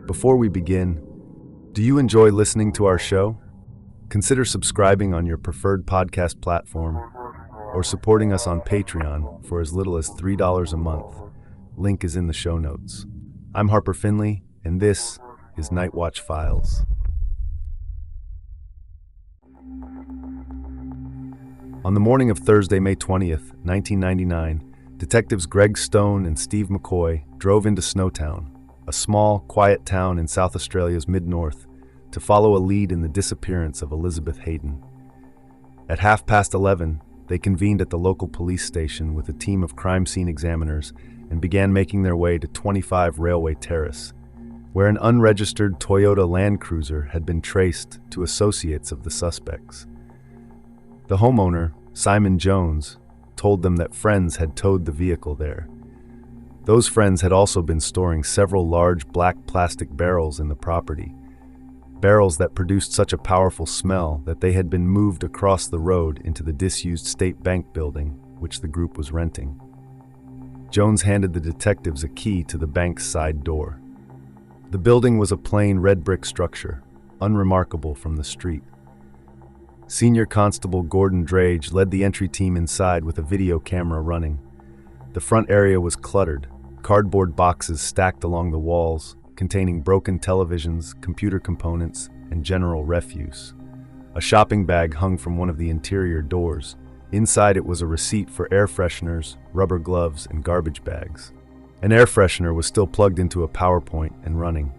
Before we begin, do you enjoy listening to our show? Consider subscribing on your preferred podcast platform or supporting us on Patreon for as little as $3 a month. Link is in the show notes. I'm Harper Finley, and this is Night Watch Files. On the morning of Thursday, May 20th, 1999, detectives Greg Stone and Steve McCoy drove into Snowtown, a small, quiet town in South Australia's mid-north, to follow a lead in the disappearance of Elizabeth Hayden. At 11:30, they convened at the local police station with a team of crime scene examiners and began making their way to 25 Railway Terrace, where an unregistered Toyota Land Cruiser had been traced to associates of the suspects. The homeowner, Simon Jones, told them that friends had towed the vehicle there. Those friends had also been storing several large black plastic barrels in the property, barrels that produced such a powerful smell that they had been moved across the road into the disused State Bank building, which the group was renting. Jones handed the detectives a key to the bank's side door. The building was a plain red brick structure, unremarkable from the street. Senior Constable Gordon Drage led the entry team inside with a video camera running. The front area was cluttered, cardboard boxes stacked along the walls, containing broken televisions, computer components, and general refuse. A shopping bag hung from one of the interior doors. Inside it was a receipt for air fresheners, rubber gloves, and garbage bags. An air freshener was still plugged into a power point and running.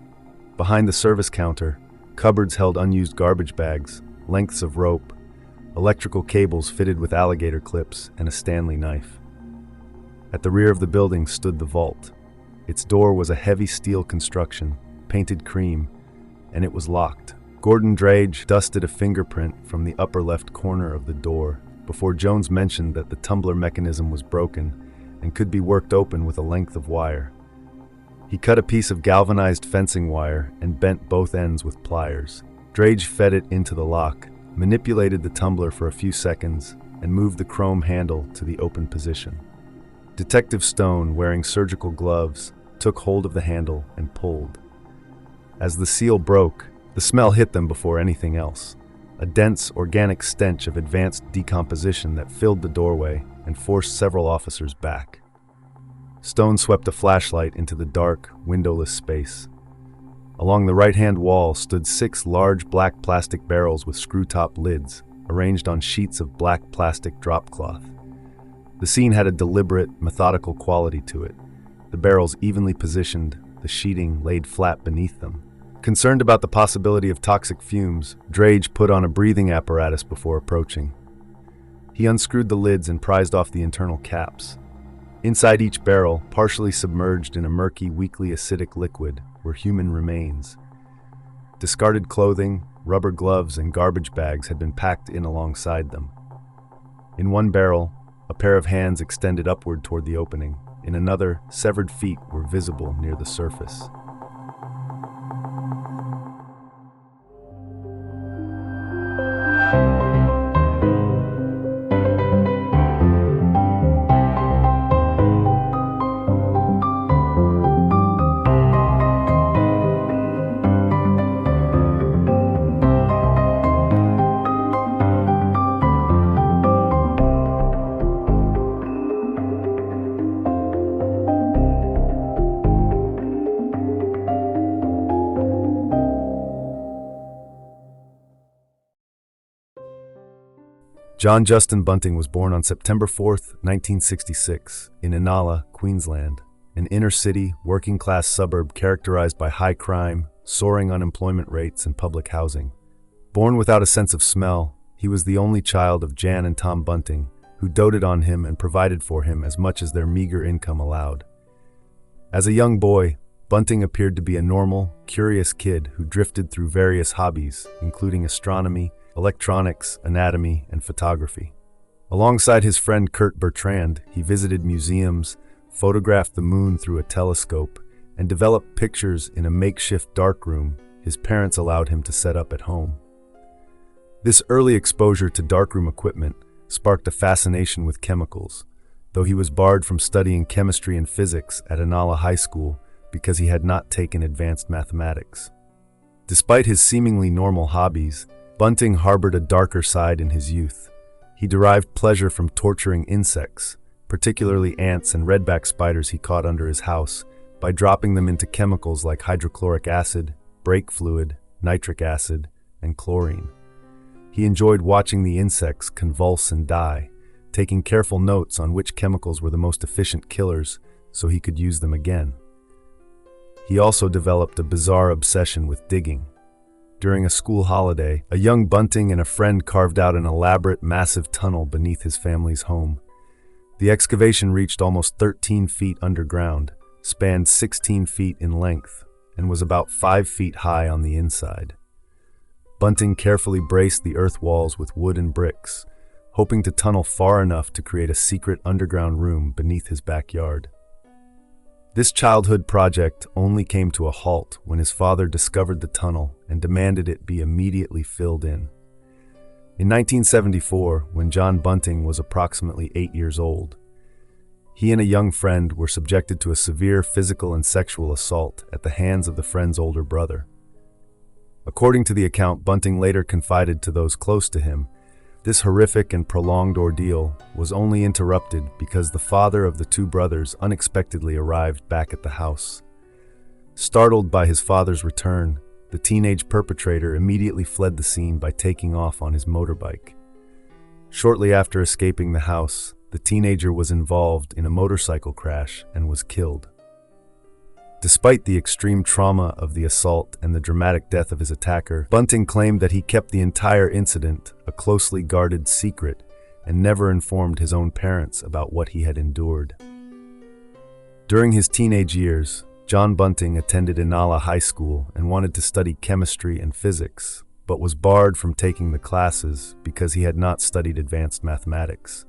Behind the service counter, cupboards held unused garbage bags, lengths of rope, electrical cables fitted with alligator clips, and a Stanley knife. At the rear of the building stood the vault. Its door was a heavy steel construction, painted cream, and it was locked. Gordon Drage dusted a fingerprint from the upper left corner of the door before Jones mentioned that the tumbler mechanism was broken and could be worked open with a length of wire. He cut a piece of galvanized fencing wire and bent both ends with pliers. Drage fed it into the lock, manipulated the tumbler for a few seconds, and moved the chrome handle to the open position. Detective Stone, wearing surgical gloves, took hold of the handle and pulled. As the seal broke, the smell hit them before anything else, a dense, organic stench of advanced decomposition that filled the doorway and forced several officers back. Stone swept a flashlight into the dark, windowless space. Along the right-hand wall stood 6 large black plastic barrels with screw-top lids, arranged on sheets of black plastic drop cloth. The scene had a deliberate, methodical quality to it, the barrels evenly positioned, the sheeting laid flat beneath them. Concerned about the possibility of toxic fumes, Drage put on a breathing apparatus before approaching. He unscrewed the lids and prized off the internal caps. Inside each barrel, partially submerged in a murky, weakly acidic liquid, were human remains. Discarded clothing, rubber gloves, and garbage bags had been packed in alongside them. In one barrel, a pair of hands extended upward toward the opening. In another, severed feet were visible near the surface. John Justin Bunting was born on September 4, 1966, in Inala, Queensland, an inner-city, working-class suburb characterized by high crime, soaring unemployment rates, and public housing. Born without a sense of smell, he was the only child of Jan and Tom Bunting, who doted on him and provided for him as much as their meager income allowed. As a young boy, Bunting appeared to be a normal, curious kid who drifted through various hobbies, including astronomy, electronics, anatomy, and photography. Alongside his friend Kurt Bertrand, he visited museums, photographed the moon through a telescope, and developed pictures in a makeshift darkroom his parents allowed him to set up at home. This early exposure to darkroom equipment sparked a fascination with chemicals. Though he was barred from studying chemistry and physics at Inala High School, because he had not taken advanced mathematics. Despite his seemingly normal hobbies, Bunting harbored a darker side in his youth. He derived pleasure from torturing insects, particularly ants and redback spiders he caught under his house, by dropping them into chemicals like hydrochloric acid, brake fluid, nitric acid, and chlorine. He enjoyed watching the insects convulse and die, taking careful notes on which chemicals were the most efficient killers so he could use them again. He also developed a bizarre obsession with digging. During a school holiday, a young Bunting and a friend carved out an elaborate, massive tunnel beneath his family's home. The excavation reached almost 13 feet underground, spanned 16 feet in length, and was about 5 feet high on the inside. Bunting carefully braced the earth walls with wood and bricks, hoping to tunnel far enough to create a secret underground room beneath his backyard. This childhood project only came to a halt when his father discovered the tunnel and demanded it be immediately filled in. In 1974, when John Bunting was approximately 8 years old, he and a young friend were subjected to a severe physical and sexual assault at the hands of the friend's older brother. According to the account Bunting later confided to those close to him, this horrific and prolonged ordeal was only interrupted because the father of the two brothers unexpectedly arrived back at the house. Startled by his father's return, the teenage perpetrator immediately fled the scene by taking off on his motorbike. Shortly after escaping the house, the teenager was involved in a motorcycle crash and was killed. Despite the extreme trauma of the assault and the dramatic death of his attacker, Bunting claimed that he kept the entire incident a closely guarded secret and never informed his own parents about what he had endured. During his teenage years, John Bunting attended Inala High School and wanted to study chemistry and physics, but was barred from taking the classes because he had not studied advanced mathematics.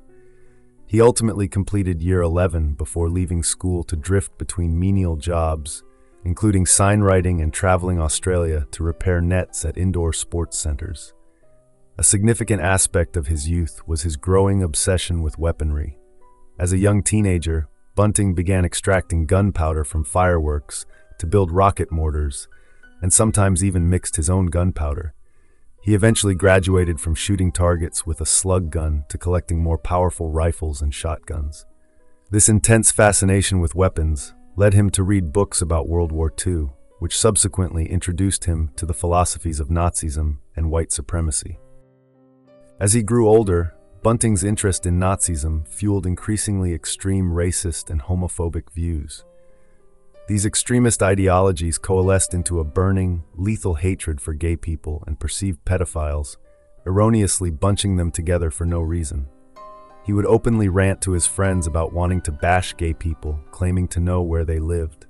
He ultimately completed year 11 before leaving school to drift between menial jobs, including signwriting and traveling Australia to repair nets at indoor sports centers. A significant aspect of his youth was his growing obsession with weaponry. As a young teenager, Bunting began extracting gunpowder from fireworks to build rocket mortars, and sometimes even mixed his own gunpowder. He eventually graduated from shooting targets with a slug gun to collecting more powerful rifles and shotguns. This intense fascination with weapons led him to read books about World War II, which subsequently introduced him to the philosophies of Nazism and white supremacy. As he grew older, Bunting's interest in Nazism fueled increasingly extreme racist and homophobic views. These extremist ideologies coalesced into a burning, lethal hatred for gay people and perceived pedophiles, erroneously bunching them together for no reason. He would openly rant to his friends about wanting to bash gay people, claiming to know where they lived.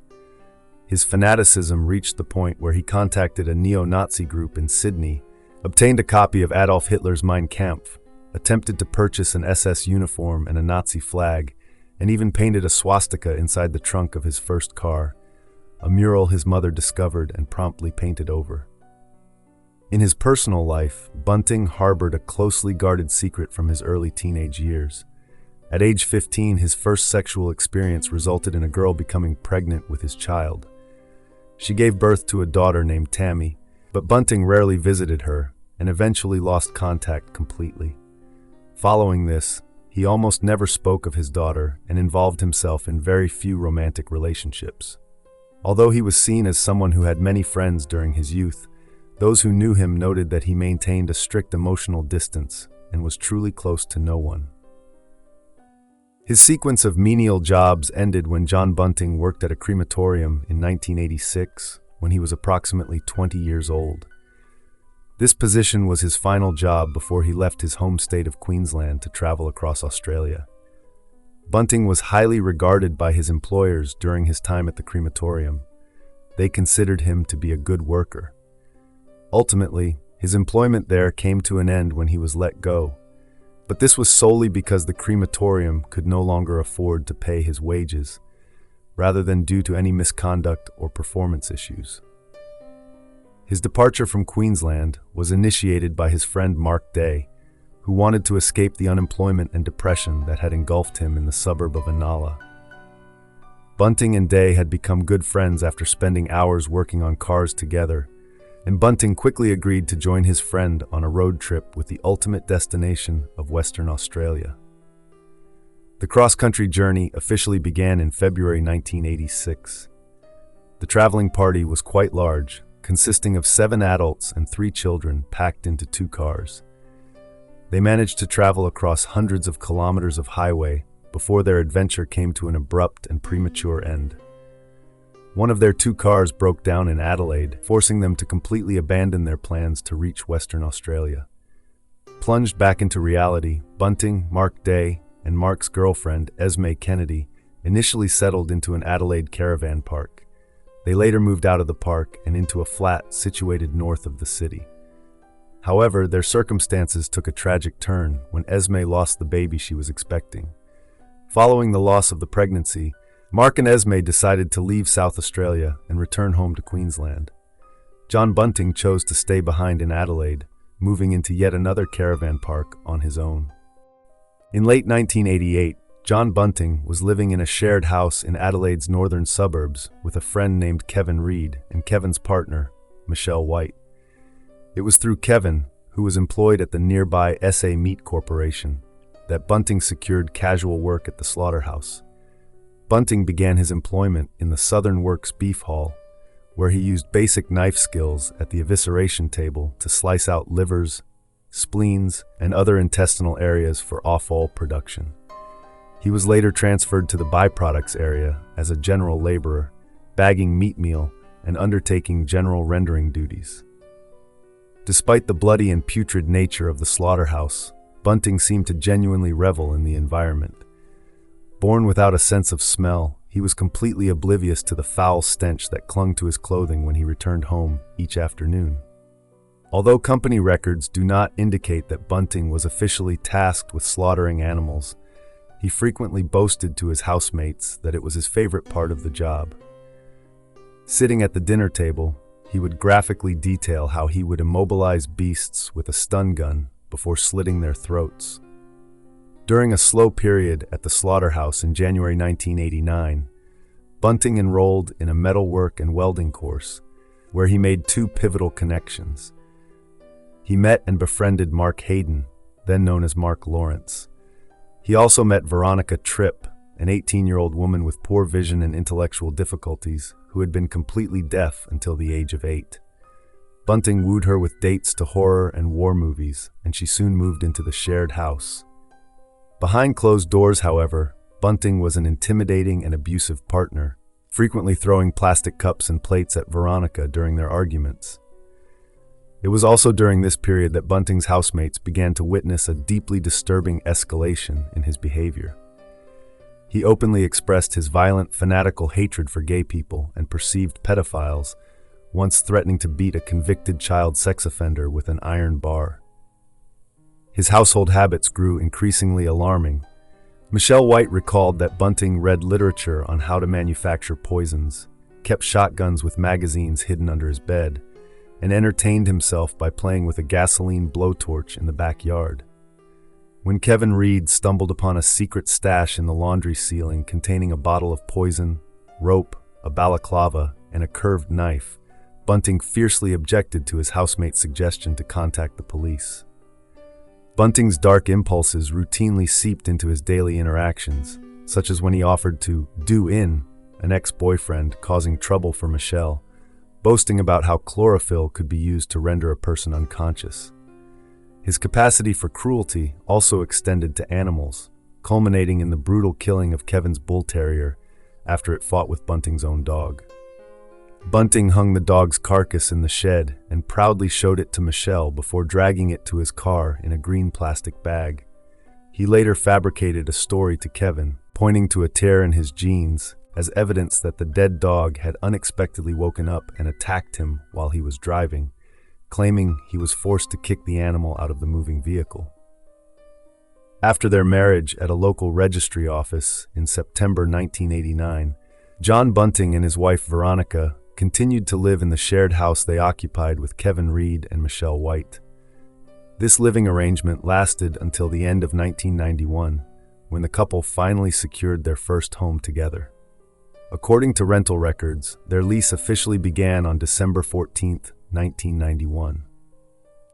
His fanaticism reached the point where he contacted a neo-Nazi group in Sydney, obtained a copy of Adolf Hitler's Mein Kampf, attempted to purchase an SS uniform and a Nazi flag, and even painted a swastika inside the trunk of his first car, a mural his mother discovered and promptly painted over. In his personal life, Bunting harbored a closely guarded secret from his early teenage years. At age 15, his first sexual experience resulted in a girl becoming pregnant with his child. She gave birth to a daughter named Tammy, but Bunting rarely visited her and eventually lost contact completely. Following this, he almost never spoke of his daughter and involved himself in very few romantic relationships. Although he was seen as someone who had many friends during his youth, those who knew him noted that he maintained a strict emotional distance and was truly close to no one. His sequence of menial jobs ended when John Bunting worked at a crematorium in 1986, when he was approximately 20 years old. This position was his final job before he left his home state of Queensland to travel across Australia. Bunting was highly regarded by his employers during his time at the crematorium. They considered him to be a good worker. Ultimately, his employment there came to an end when he was let go, but this was solely because the crematorium could no longer afford to pay his wages, rather than due to any misconduct or performance issues. His departure from Queensland was initiated by his friend Mark Day, who wanted to escape the unemployment and depression that had engulfed him in the suburb of Inala. Bunting and Day had become good friends after spending hours working on cars together, and Bunting quickly agreed to join his friend on a road trip with the ultimate destination of Western Australia. The cross-country journey officially began in February 1986. The traveling party was quite large, consisting of 7 adults and 3 children packed into 2 cars. They managed to travel across hundreds of kilometers of highway before their adventure came to an abrupt and premature end. One of their 2 cars broke down in Adelaide, forcing them to completely abandon their plans to reach Western Australia. Plunged back into reality, Bunting, Mark Day, and Mark's girlfriend, Esme Kennedy, initially settled into an Adelaide caravan park. They later moved out of the park and into a flat situated north of the city. However, their circumstances took a tragic turn when Esme lost the baby she was expecting. Following the loss of the pregnancy, Mark and Esme decided to leave South Australia and return home to Queensland. John Bunting chose to stay behind in Adelaide, moving into yet another caravan park on his own. In late 1988, John Bunting was living in a shared house in Adelaide's northern suburbs with a friend named Kevin Reed and Kevin's partner, Michelle White. It was through Kevin, who was employed at the nearby SA Meat Corporation, that Bunting secured casual work at the slaughterhouse. Bunting began his employment in the Southern Works Beef Hall, where he used basic knife skills at the evisceration table to slice out livers, spleens, and other intestinal areas for offal production. He was later transferred to the byproducts area as a general laborer, bagging meat meal and undertaking general rendering duties. Despite the bloody and putrid nature of the slaughterhouse, Bunting seemed to genuinely revel in the environment. Born without a sense of smell, he was completely oblivious to the foul stench that clung to his clothing when he returned home each afternoon. Although company records do not indicate that Bunting was officially tasked with slaughtering animals, he frequently boasted to his housemates that it was his favorite part of the job. Sitting at the dinner table, he would graphically detail how he would immobilize beasts with a stun gun before slitting their throats. During a slow period at the slaughterhouse in January 1989, Bunting enrolled in a metalwork and welding course, where he made 2 pivotal connections. He met and befriended Mark Hayden, then known as Mark Lawrence. He also met Veronica Tripp, an 18-year-old woman with poor vision and intellectual difficulties who had been completely deaf until the age of 8. Bunting wooed her with dates to horror and war movies, and she soon moved into the shared house. Behind closed doors, however, Bunting was an intimidating and abusive partner, frequently throwing plastic cups and plates at Veronica during their arguments. It was also during this period that Bunting's housemates began to witness a deeply disturbing escalation in his behavior. He openly expressed his violent, fanatical hatred for gay people and perceived pedophiles, once threatening to beat a convicted child sex offender with an iron bar. His household habits grew increasingly alarming. Michelle White recalled that Bunting read literature on how to manufacture poisons, kept shotguns with magazines hidden under his bed, and entertained himself by playing with a gasoline blowtorch in the backyard. When Kevin Reed stumbled upon a secret stash in the laundry ceiling containing a bottle of poison, rope, a balaclava, and a curved knife, Bunting fiercely objected to his housemate's suggestion to contact the police. Bunting's dark impulses routinely seeped into his daily interactions, such as when he offered to do in an ex-boyfriend, causing trouble for Michelle, boasting about how chlorophyll could be used to render a person unconscious. His capacity for cruelty also extended to animals, culminating in the brutal killing of Kevin's bull terrier after it fought with Bunting's own dog. Bunting hung the dog's carcass in the shed and proudly showed it to Michelle before dragging it to his car in a green plastic bag. He later fabricated a story to Kevin, pointing to a tear in his jeans as evidence that the dead dog had unexpectedly woken up and attacked him while he was driving, claiming he was forced to kick the animal out of the moving vehicle. After their marriage at a local registry office in September 1989, John Bunting and his wife Veronica continued to live in the shared house they occupied with Kevin Reed and Michelle White. This living arrangement lasted until the end of 1991, when the couple finally secured their first home together. According to rental records, their lease officially began on December 14, 1991.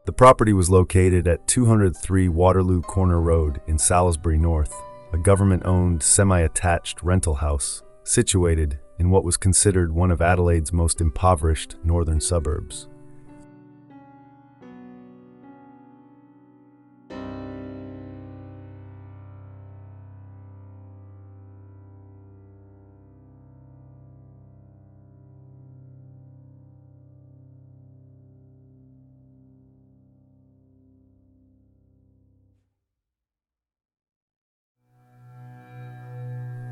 The property was located at 203 Waterloo Corner Road in Salisbury North, a government-owned, semi-attached rental house situated in what was considered one of Adelaide's most impoverished northern suburbs.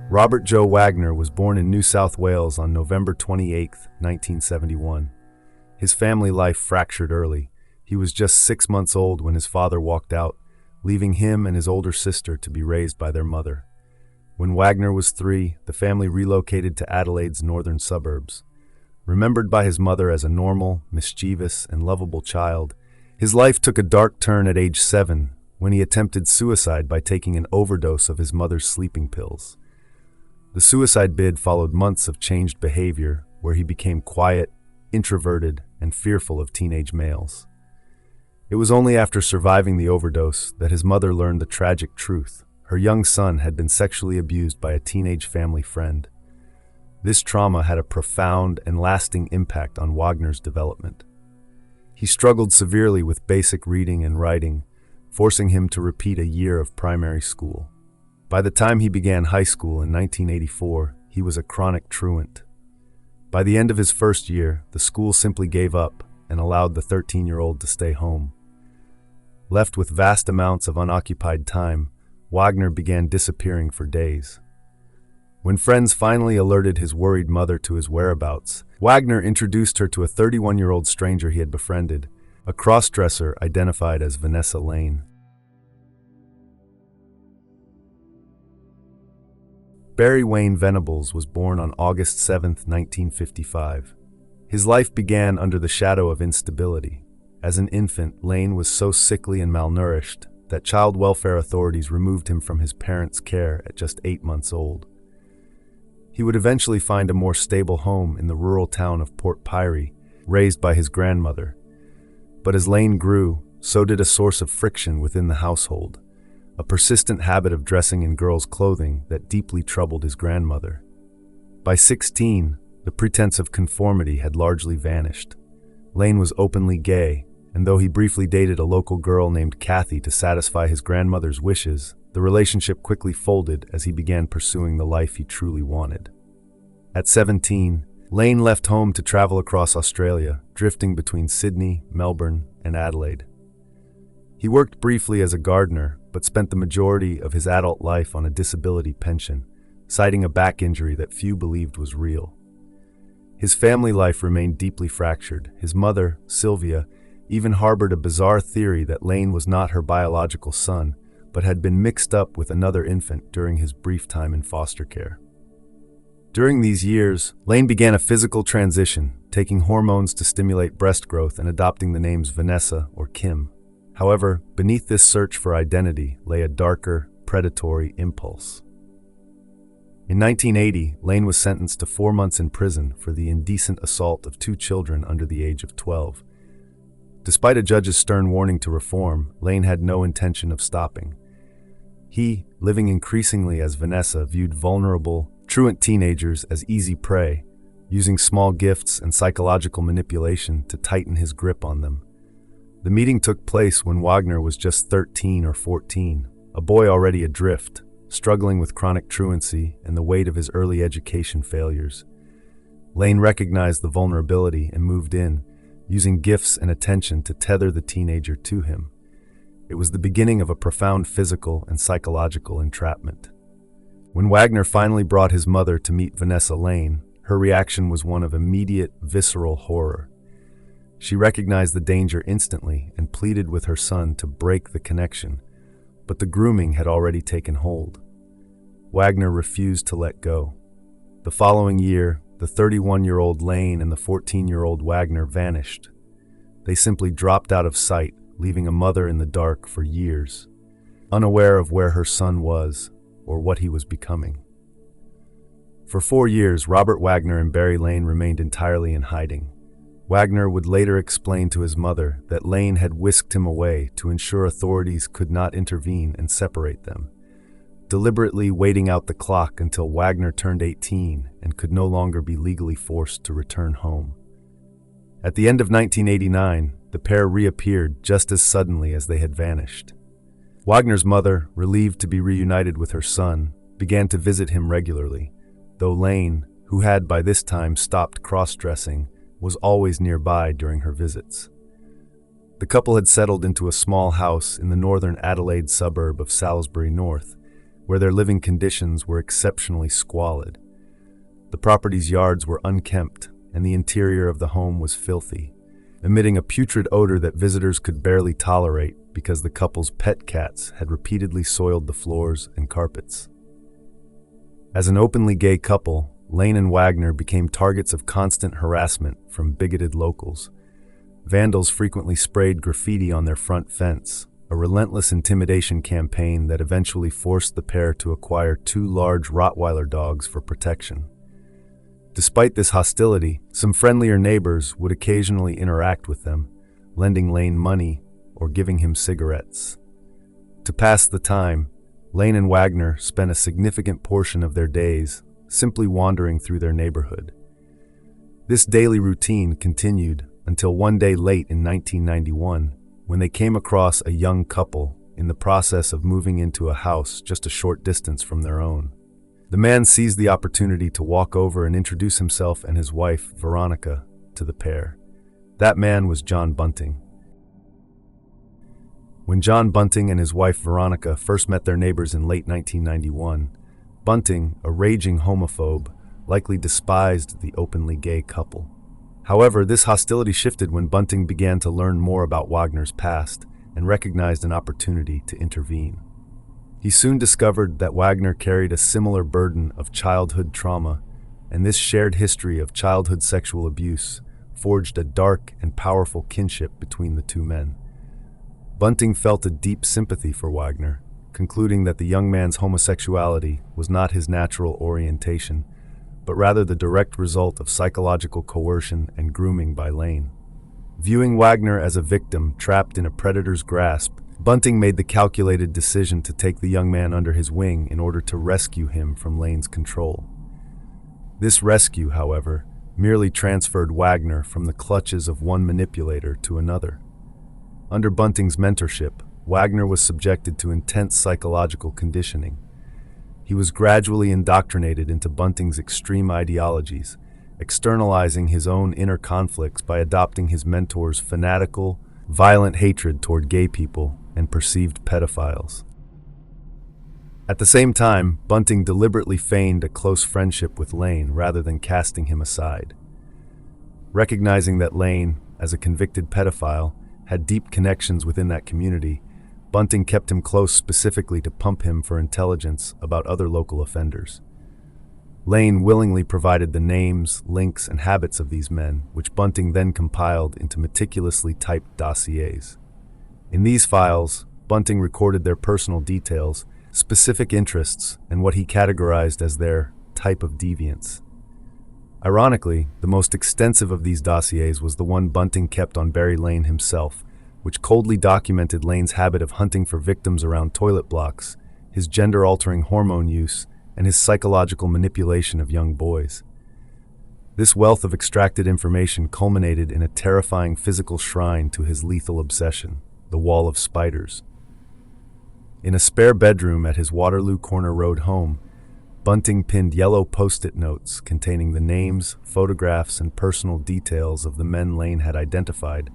Robert Joe Wagner was born in New South Wales on November 28, 1971. His family life fractured early. He was just 6 months old when his father walked out, leaving him and his older sister to be raised by their mother. When Wagner was 3, the family relocated to Adelaide's northern suburbs. Remembered by his mother as a normal, mischievous, and lovable child, his life took a dark turn at age 7 when he attempted suicide by taking an overdose of his mother's sleeping pills. The suicide bid followed months of changed behavior, where he became quiet, introverted, and fearful of teenage males. It was only after surviving the overdose that his mother learned the tragic truth. Her young son had been sexually abused by a teenage family friend. This trauma had a profound and lasting impact on Wagner's development. He struggled severely with basic reading and writing, forcing him to repeat a year of primary school. By the time he began high school in 1984, he was a chronic truant. By the end of his first year, the school simply gave up and allowed the 13-year-old to stay home. Left with vast amounts of unoccupied time, Wagner began disappearing for days. When friends finally alerted his worried mother to his whereabouts, Wagner introduced her to a 31-year-old stranger he had befriended, a cross-dresser identified as Vanessa Lane. Barry Wayne Venables was born on August 7, 1955. His life began under the shadow of instability. As an infant, Lane was so sickly and malnourished that child welfare authorities removed him from his parents' care at just 8 months old. He would eventually find a more stable home in the rural town of Port Pirie, raised by his grandmother. But as Lane grew, so did a source of friction within the household. A persistent habit of dressing in girls' clothing that deeply troubled his grandmother. By 16, the pretense of conformity had largely vanished. Lane was openly gay, and though he briefly dated a local girl named Kathy to satisfy his grandmother's wishes, the relationship quickly folded as he began pursuing the life he truly wanted. At 17, Lane left home to travel across Australia, drifting between Sydney, Melbourne, and Adelaide. He worked briefly as a gardener, but spent the majority of his adult life on a disability pension, citing a back injury that few believed was real. His family life remained deeply fractured. His mother, Sylvia, even harbored a bizarre theory that Lane was not her biological son, but had been mixed up with another infant during his brief time in foster care. During these years, Lane began a physical transition, taking hormones to stimulate breast growth and adopting the names Vanessa or Kim. However, beneath this search for identity lay a darker, predatory impulse. In 1980, Lane was sentenced to 4 months in prison for the indecent assault of 2 children under the age of 12. Despite a judge's stern warning to reform, Lane had no intention of stopping. He, living increasingly as Vanessa, viewed vulnerable, truant teenagers as easy prey, using small gifts and psychological manipulation to tighten his grip on them. The meeting took place when Wagner was just 13 or 14, a boy already adrift, struggling with chronic truancy and the weight of his early education failures. Lane recognized the vulnerability and moved in, using gifts and attention to tether the teenager to him. It was the beginning of a profound physical and psychological entrapment. When Wagner finally brought his mother to meet Vanessa Lane, her reaction was one of immediate, visceral horror. She recognized the danger instantly and pleaded with her son to break the connection, but the grooming had already taken hold. Wagner refused to let go. The following year, the 31-year-old Lane and the 14-year-old Wagner vanished. They simply dropped out of sight, leaving a mother in the dark for years, unaware of where her son was or what he was becoming. For 4 years, Robert Wagner and Barry Lane remained entirely in hiding. Wagner would later explain to his mother that Lane had whisked him away to ensure authorities could not intervene and separate them, deliberately waiting out the clock until Wagner turned 18 and could no longer be legally forced to return home. At the end of 1989, the pair reappeared just as suddenly as they had vanished. Wagner's mother, relieved to be reunited with her son, began to visit him regularly, though Lane, who had by this time stopped cross-dressing, was always nearby during her visits. The couple had settled into a small house in the northern Adelaide suburb of Salisbury North, where their living conditions were exceptionally squalid. The property's yards were unkempt, and the interior of the home was filthy, emitting a putrid odor that visitors could barely tolerate because the couple's pet cats had repeatedly soiled the floors and carpets. As an openly gay couple, Lane and Wagner became targets of constant harassment from bigoted locals. Vandals frequently sprayed graffiti on their front fence, a relentless intimidation campaign that eventually forced the pair to acquire 2 large Rottweiler dogs for protection. Despite this hostility, some friendlier neighbors would occasionally interact with them, lending Lane money or giving him cigarettes. To pass the time, Lane and Wagner spent a significant portion of their days simply wandering through their neighborhood. This daily routine continued until one day late in 1991, when they came across a young couple in the process of moving into a house just a short distance from their own. The man seized the opportunity to walk over and introduce himself and his wife, Veronica, to the pair. That man was John Bunting. When John Bunting and his wife Veronica first met their neighbors in late 1991, Bunting, a raging homophobe, likely despised the openly gay couple. However, this hostility shifted when Bunting began to learn more about Wagner's past and recognized an opportunity to intervene. He soon discovered that Wagner carried a similar burden of childhood trauma, and this shared history of childhood sexual abuse forged a dark and powerful kinship between the two men. Bunting felt a deep sympathy for Wagner, concluding that the young man's homosexuality was not his natural orientation, but rather the direct result of psychological coercion and grooming by Lane. Viewing Wagner as a victim trapped in a predator's grasp, Bunting made the calculated decision to take the young man under his wing in order to rescue him from Lane's control. This rescue, however, merely transferred Wagner from the clutches of one manipulator to another. Under Bunting's mentorship, Wagner was subjected to intense psychological conditioning. He was gradually indoctrinated into Bunting's extreme ideologies, externalizing his own inner conflicts by adopting his mentor's fanatical, violent hatred toward gay people and perceived pedophiles. At the same time, Bunting deliberately feigned a close friendship with Lane rather than casting him aside. Recognizing that Lane, as a convicted pedophile, had deep connections within that community, Bunting kept him close specifically to pump him for intelligence about other local offenders. Lane willingly provided the names, links, and habits of these men, which Bunting then compiled into meticulously typed dossiers. In these files, Bunting recorded their personal details, specific interests, and what he categorized as their type of deviance. Ironically, the most extensive of these dossiers was the one Bunting kept on Barry Lane himself, which coldly documented Lane's habit of hunting for victims around toilet blocks, his gender-altering hormone use, and his psychological manipulation of young boys. This wealth of extracted information culminated in a terrifying physical shrine to his lethal obsession, the Wall of Spiders. In a spare bedroom at his Waterloo Corner Road home, Bunting pinned yellow post-it notes containing the names, photographs, and personal details of the men Lane had identified,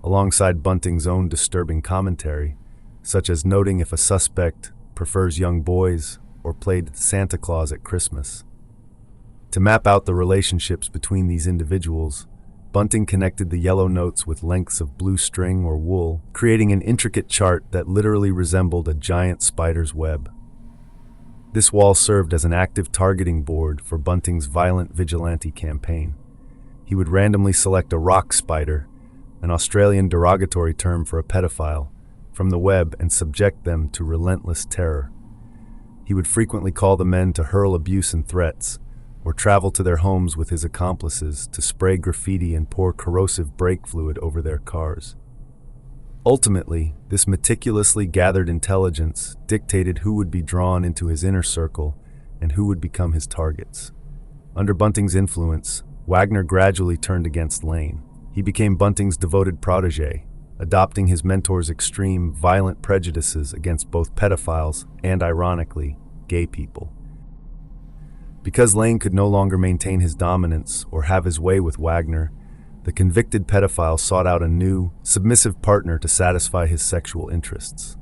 alongside Bunting's own disturbing commentary, such as noting if a suspect prefers young boys or played Santa Claus at Christmas. To map out the relationships between these individuals, Bunting connected the yellow notes with lengths of blue string or wool, creating an intricate chart that literally resembled a giant spider's web. This wall served as an active targeting board for Bunting's violent vigilante campaign. He would randomly select a rock spider, an Australian derogatory term for a pedophile, from the web and subject them to relentless terror. He would frequently call the men to hurl abuse and threats, or travel to their homes with his accomplices to spray graffiti and pour corrosive brake fluid over their cars. Ultimately, this meticulously gathered intelligence dictated who would be drawn into his inner circle and who would become his targets. Under Bunting's influence, Wagner gradually turned against Lane. He became Bunting's devoted protege, adopting his mentor's extreme, violent prejudices against both pedophiles and, ironically, gay people. Because Lane could no longer maintain his dominance or have his way with Wagner, the convicted pedophile sought out a new, submissive partner to satisfy his sexual interests.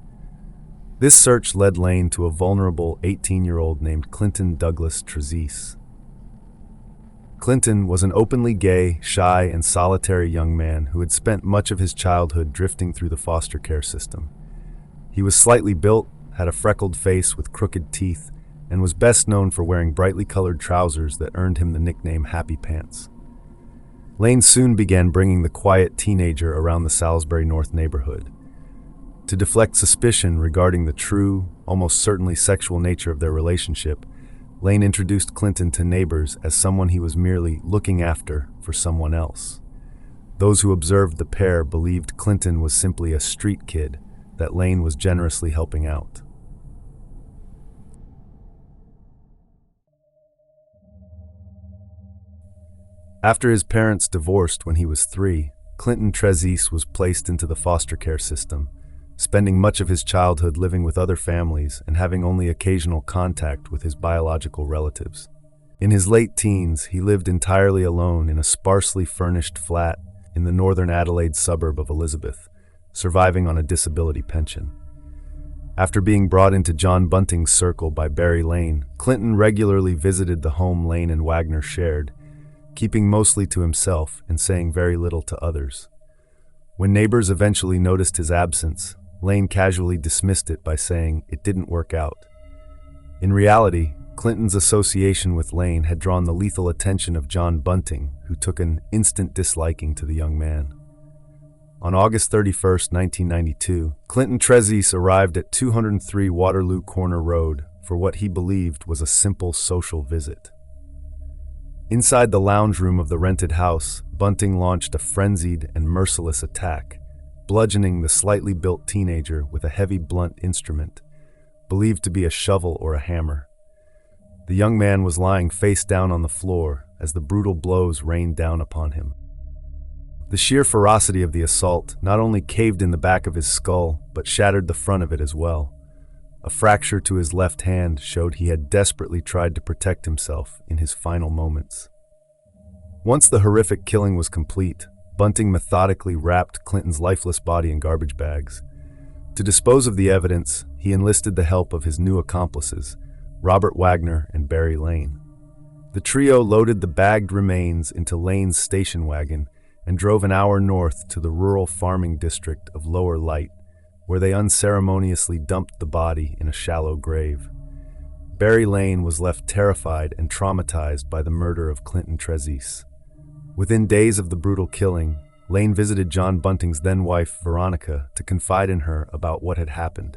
This search led Lane to a vulnerable 18-year-old named Clinton Douglas Trezise. Clinton was an openly gay, shy, and solitary young man who had spent much of his childhood drifting through the foster care system. He was slightly built, had a freckled face with crooked teeth, and was best known for wearing brightly colored trousers that earned him the nickname Happy Pants. Lane soon began bringing the quiet teenager around the Salisbury North neighborhood. To deflect suspicion regarding the true, almost certainly sexual nature of their relationship, Lane introduced Clinton to neighbors as someone he was merely looking after for someone else. Those who observed the pair believed Clinton was simply a street kid that Lane was generously helping out. After his parents divorced when he was 3, Clinton Trezise was placed into the foster care system, spending much of his childhood living with other families and having only occasional contact with his biological relatives. In his late teens, he lived entirely alone in a sparsely furnished flat in the northern Adelaide suburb of Elizabeth, surviving on a disability pension. After being brought into John Bunting's circle by Barry Lane, Clinton regularly visited the home Lane and Wagner shared, keeping mostly to himself and saying very little to others. When neighbors eventually noticed his absence, Lane casually dismissed it by saying it didn't work out. In reality, Clinton's association with Lane had drawn the lethal attention of John Bunting, who took an instant disliking to the young man. On August 31, 1992, Clinton Trezise arrived at 203 Waterloo Corner Road for what he believed was a simple social visit. Inside the lounge room of the rented house, Bunting launched a frenzied and merciless attack, bludgeoning the slightly built teenager with a heavy blunt instrument, believed to be a shovel or a hammer. The young man was lying face down on the floor as the brutal blows rained down upon him. The sheer ferocity of the assault not only caved in the back of his skull, but shattered the front of it as well. A fracture to his left hand showed he had desperately tried to protect himself in his final moments. Once the horrific killing was complete, Bunting methodically wrapped Clinton's lifeless body in garbage bags. To dispose of the evidence, he enlisted the help of his new accomplices, Robert Wagner and Barry Lane. The trio loaded the bagged remains into Lane's station wagon and drove an hour north to the rural farming district of Lower Light, where they unceremoniously dumped the body in a shallow grave. Barry Lane was left terrified and traumatized by the murder of Clinton Trezise. Within days of the brutal killing, Lane visited John Bunting's then-wife, Veronica, to confide in her about what had happened.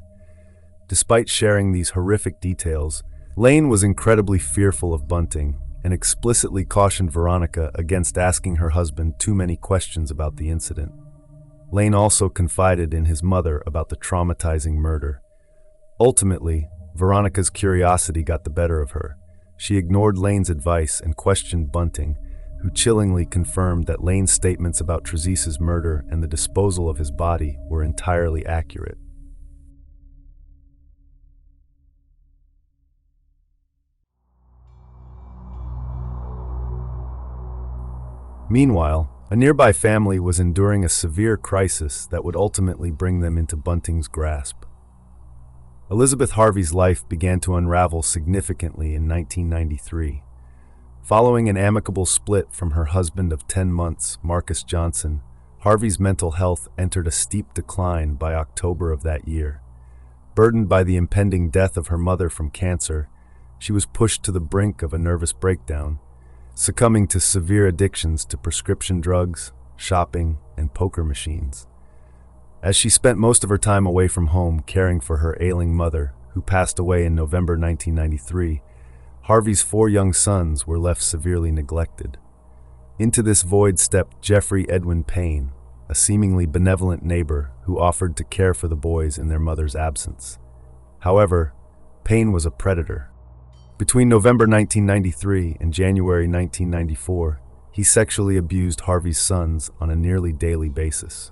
Despite sharing these horrific details, Lane was incredibly fearful of Bunting and explicitly cautioned Veronica against asking her husband too many questions about the incident. Lane also confided in his mother about the traumatizing murder. Ultimately, Veronica's curiosity got the better of her. She ignored Lane's advice and questioned Bunting, who chillingly confirmed that Lane's statements about Trezise's murder and the disposal of his body were entirely accurate. Meanwhile, a nearby family was enduring a severe crisis that would ultimately bring them into Bunting's grasp. Elizabeth Harvey's life began to unravel significantly in 1993. Following an amicable split from her husband of 10 months, Marcus Johnson, Harvey's mental health entered a steep decline by October of that year. Burdened by the impending death of her mother from cancer, she was pushed to the brink of a nervous breakdown, succumbing to severe addictions to prescription drugs, shopping, and poker machines. As she spent most of her time away from home caring for her ailing mother, who passed away in November 1993, Harvey's 4 young sons were left severely neglected. Into this void stepped Jeffrey Edwin Payne, a seemingly benevolent neighbor who offered to care for the boys in their mother's absence. However, Payne was a predator. Between November 1993 and January 1994, he sexually abused Harvey's sons on a nearly daily basis.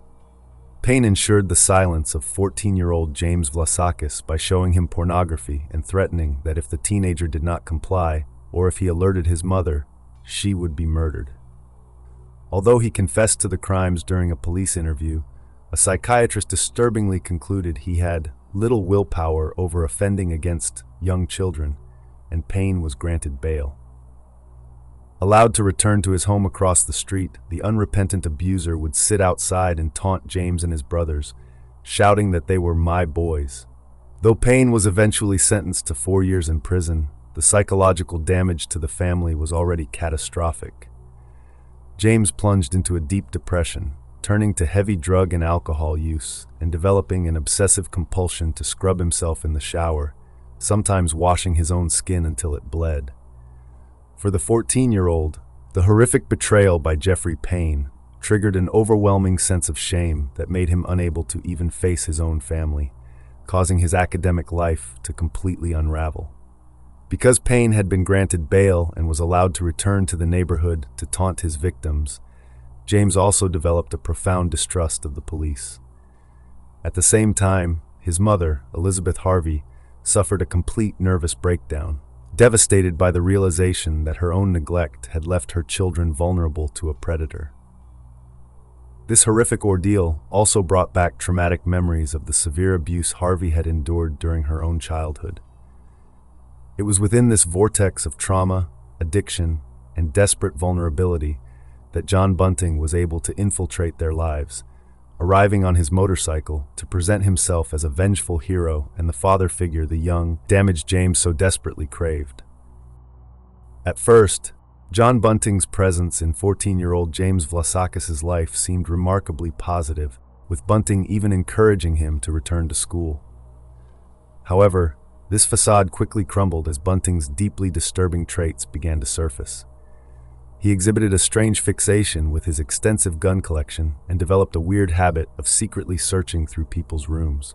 Payne ensured the silence of 14-year-old James Vlasakis by showing him pornography and threatening that if the teenager did not comply, or if he alerted his mother, she would be murdered. Although he confessed to the crimes during a police interview, a psychiatrist disturbingly concluded he had little willpower over offending against young children, and Payne was granted bail. Allowed to return to his home across the street, the unrepentant abuser would sit outside and taunt James and his brothers, shouting that they were my boys. Though Payne was eventually sentenced to 4 years in prison, the psychological damage to the family was already catastrophic. James plunged into a deep depression, turning to heavy drug and alcohol use and developing an obsessive compulsion to scrub himself in the shower, sometimes washing his own skin until it bled. For the 14-year-old, the horrific betrayal by Jeffrey Payne triggered an overwhelming sense of shame that made him unable to even face his own family, causing his academic life to completely unravel. Because Payne had been granted bail and was allowed to return to the neighborhood to taunt his victims, James also developed a profound distrust of the police. At the same time, his mother, Elizabeth Harvey, suffered a complete nervous breakdown, devastated by the realization that her own neglect had left her children vulnerable to a predator. This horrific ordeal also brought back traumatic memories of the severe abuse Harvey had endured during her own childhood. It was within this vortex of trauma, addiction, and desperate vulnerability that John Bunting was able to infiltrate their lives, arriving on his motorcycle to present himself as a vengeful hero and the father figure the young, damaged James so desperately craved. At first, John Bunting's presence in 14-year-old James Vlasakis' life seemed remarkably positive, with Bunting even encouraging him to return to school. However, this facade quickly crumbled as Bunting's deeply disturbing traits began to surface. He exhibited a strange fixation with his extensive gun collection and developed a weird habit of secretly searching through people's rooms.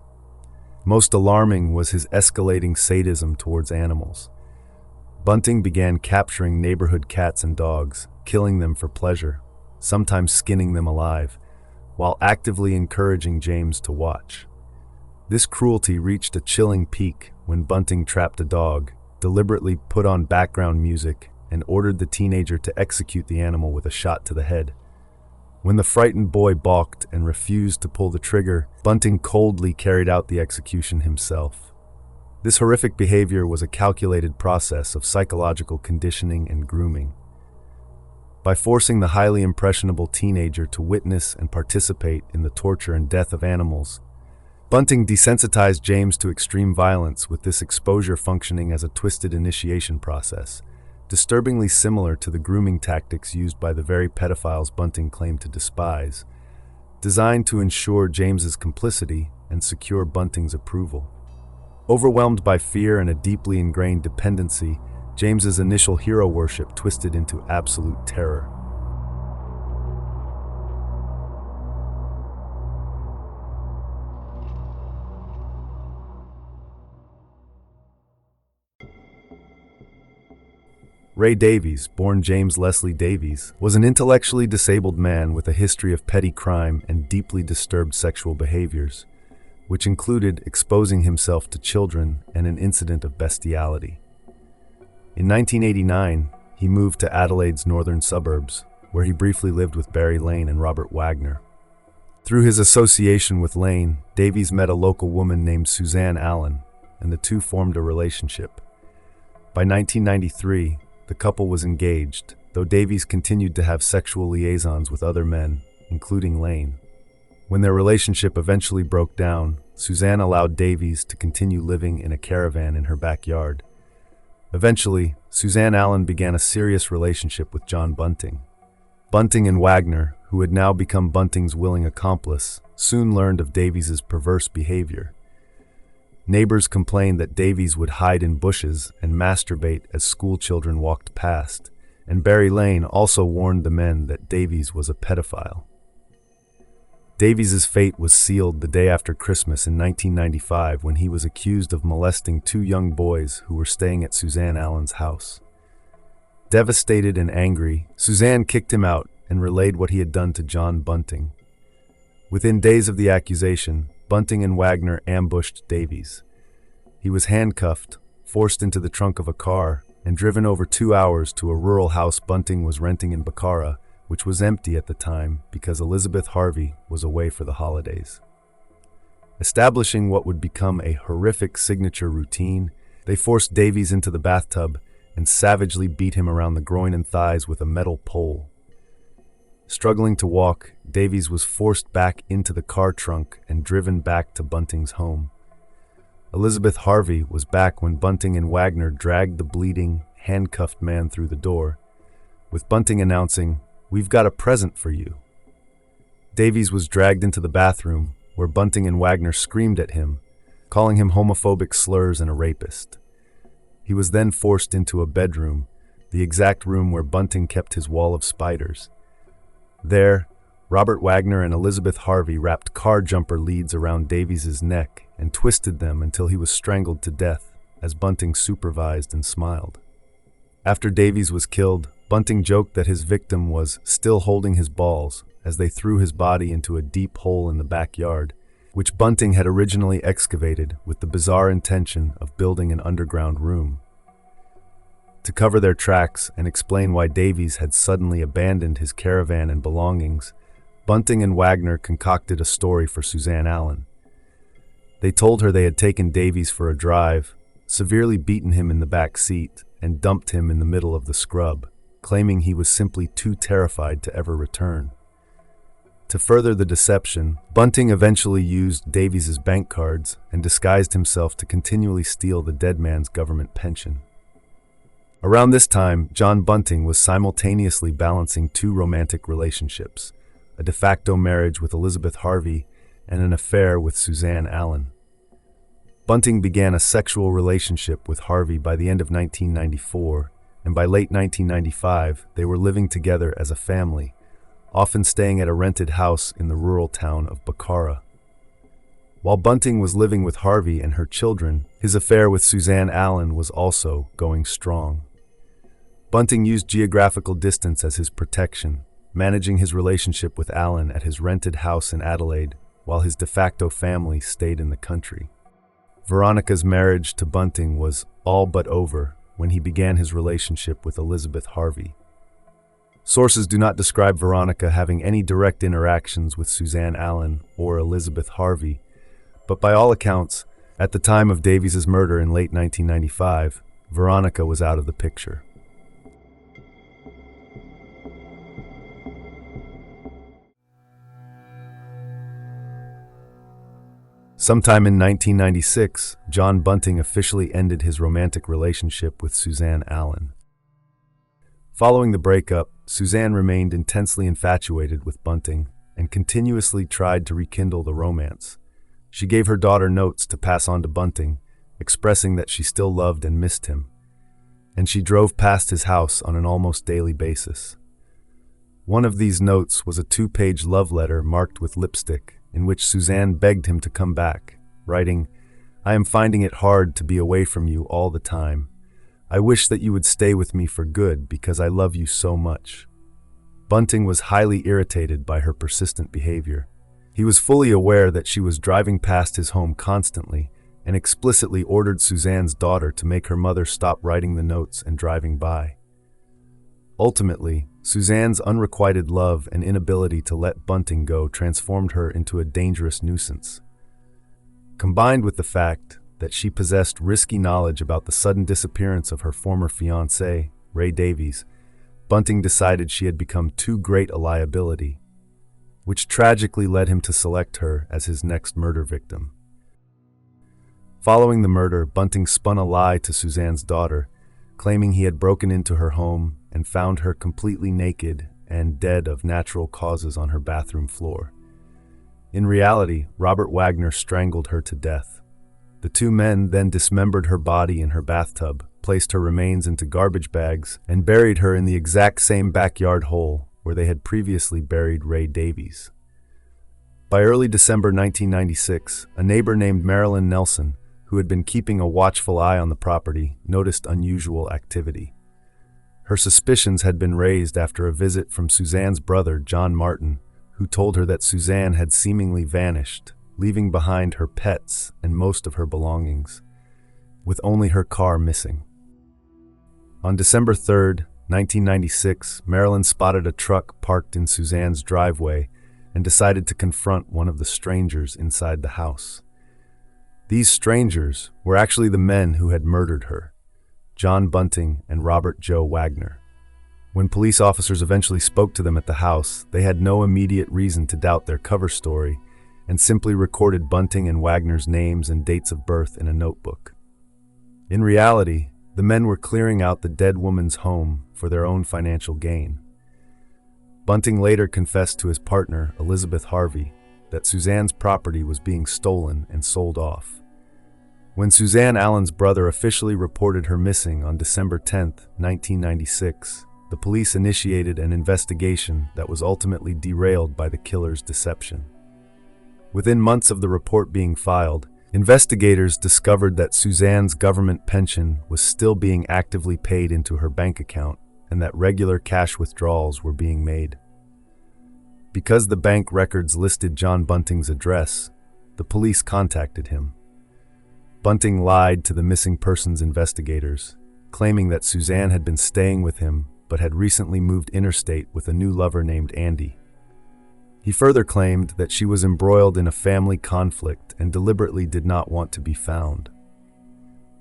Most alarming was his escalating sadism towards animals. Bunting began capturing neighborhood cats and dogs, killing them for pleasure, sometimes skinning them alive, while actively encouraging James to watch. This cruelty reached a chilling peak when Bunting trapped a dog, deliberately put on background music, and ordered the teenager to execute the animal with a shot to the head. When the frightened boy balked and refused to pull the trigger, Bunting coldly carried out the execution himself. This horrific behavior was a calculated process of psychological conditioning and grooming. By forcing the highly impressionable teenager to witness and participate in the torture and death of animals, Bunting desensitized James to extreme violence, with this exposure functioning as a twisted initiation process, disturbingly similar to the grooming tactics used by the very pedophiles Bunting claimed to despise, designed to ensure James's complicity and secure Bunting's approval. Overwhelmed by fear and a deeply ingrained dependency, James's initial hero worship twisted into absolute terror. Ray Davies, born James Leslie Davies, was an intellectually disabled man with a history of petty crime and deeply disturbed sexual behaviors, which included exposing himself to children and an incident of bestiality. In 1989, he moved to Adelaide's northern suburbs, where he briefly lived with Barry Lane and Robert Wagner. Through his association with Lane, Davies met a local woman named Suzanne Allen, and the two formed a relationship. By 1993, the couple was engaged, though Davies continued to have sexual liaisons with other men, including Lane. When their relationship eventually broke down, Suzanne allowed Davies to continue living in a caravan in her backyard. Eventually, Suzanne Allen began a serious relationship with John Bunting. Bunting and Wagner, who had now become Bunting's willing accomplice, soon learned of Davies's perverse behavior. Neighbors complained that Davies would hide in bushes and masturbate as schoolchildren walked past, and Barry Lane also warned the men that Davies was a pedophile. Davies's fate was sealed the day after Christmas in 1995 when he was accused of molesting two young boys who were staying at Suzanne Allen's house. Devastated and angry, Suzanne kicked him out and relayed what he had done to John Bunting. Within days of the accusation, Bunting and Wagner ambushed Davies. He was handcuffed, forced into the trunk of a car, and driven over 2 hours to a rural house Bunting was renting in Bacara, which was empty at the time because Elizabeth Harvey was away for the holidays. Establishing what would become a horrific signature routine, they forced Davies into the bathtub and savagely beat him around the groin and thighs with a metal pole. Struggling to walk, Davies was forced back into the car trunk and driven back to Bunting's home. Elizabeth Harvey was back when Bunting and Wagner dragged the bleeding, handcuffed man through the door, with Bunting announcing, "We've got a present for you." Davies was dragged into the bathroom, where Bunting and Wagner screamed at him, calling him homophobic slurs and a rapist. He was then forced into a bedroom, the exact room where Bunting kept his wall of spiders. There, Robert Wagner and Elizabeth Harvey wrapped car jumper leads around Davies's neck and twisted them until he was strangled to death, as Bunting supervised and smiled. After Davies was killed, Bunting joked that his victim was still holding his balls as they threw his body into a deep hole in the backyard, which Bunting had originally excavated with the bizarre intention of building an underground room. To cover their tracks and explain why Davies had suddenly abandoned his caravan and belongings, Bunting and Wagner concocted a story for Suzanne Allen. They told her they had taken Davies for a drive, severely beaten him in the back seat, and dumped him in the middle of the scrub, claiming he was simply too terrified to ever return. To further the deception, Bunting eventually used Davies's bank cards and disguised himself to continually steal the dead man's government pension. Around this time, John Bunting was simultaneously balancing two romantic relationships, a de facto marriage with Elizabeth Harvey and an affair with Suzanne Allen. Bunting began a sexual relationship with Harvey by the end of 1994, and by late 1995, they were living together as a family, often staying at a rented house in the rural town of Bacara. While Bunting was living with Harvey and her children, his affair with Suzanne Allen was also going strong. Bunting used geographical distance as his protection, managing his relationship with Allen at his rented house in Adelaide, while his de facto family stayed in the country. Veronica's marriage to Bunting was all but over when he began his relationship with Elizabeth Harvey. Sources do not describe Veronica having any direct interactions with Suzanne Allen or Elizabeth Harvey, but by all accounts, at the time of Davies's murder in late 1995, Veronica was out of the picture. Sometime in 1996, John Bunting officially ended his romantic relationship with Suzanne Allen. Following the breakup, Suzanne remained intensely infatuated with Bunting and continuously tried to rekindle the romance. She gave her daughter notes to pass on to Bunting, expressing that she still loved and missed him, and she drove past his house on an almost daily basis. One of these notes was a 2-page love letter marked with lipstick, in which Suzanne begged him to come back, writing, "I am finding it hard to be away from you all the time. I wish that you would stay with me for good because I love you so much." Bunting was highly irritated by her persistent behavior. He was fully aware that she was driving past his home constantly and explicitly ordered Suzanne's daughter to make her mother stop writing the notes and driving by. Ultimately, Suzanne's unrequited love and inability to let Bunting go transformed her into a dangerous nuisance. Combined with the fact that she possessed risky knowledge about the sudden disappearance of her former fiancé, Ray Davies, Bunting decided she had become too great a liability, which tragically led him to select her as his next murder victim. Following the murder, Bunting spun a lie to Suzanne's daughter, claiming he had broken into her home and found her completely naked and dead of natural causes on her bathroom floor. In reality, Robert Wagner strangled her to death. The two men then dismembered her body in her bathtub, placed her remains into garbage bags, and buried her in the exact same backyard hole where they had previously buried Ray Davies. By early December 1996, a neighbor named Marilyn Nelson, who had been keeping a watchful eye on the property, noticed unusual activity. Her suspicions had been raised after a visit from Suzanne's brother, John Martin, who told her that Suzanne had seemingly vanished, leaving behind her pets and most of her belongings, with only her car missing. On December 3, 1996, Marilyn spotted a truck parked in Suzanne's driveway and decided to confront one of the strangers inside the house. These strangers were actually the men who had murdered her, John Bunting and Robert Joe Wagner. When police officers eventually spoke to them at the house, they had no immediate reason to doubt their cover story and simply recorded Bunting and Wagner's names and dates of birth in a notebook. In reality, the men were clearing out the dead woman's home for their own financial gain. Bunting later confessed to his partner, Elizabeth Harvey, that Suzanne's property was being stolen and sold off. When Suzanne Allen's brother officially reported her missing on December 10, 1996, the police initiated an investigation that was ultimately derailed by the killer's deception. Within months of the report being filed, investigators discovered that Suzanne's government pension was still being actively paid into her bank account and that regular cash withdrawals were being made. Because the bank records listed John Bunting's address, the police contacted him. Bunting lied to the missing persons investigators, claiming that Suzanne had been staying with him but had recently moved interstate with a new lover named Andy. He further claimed that she was embroiled in a family conflict and deliberately did not want to be found.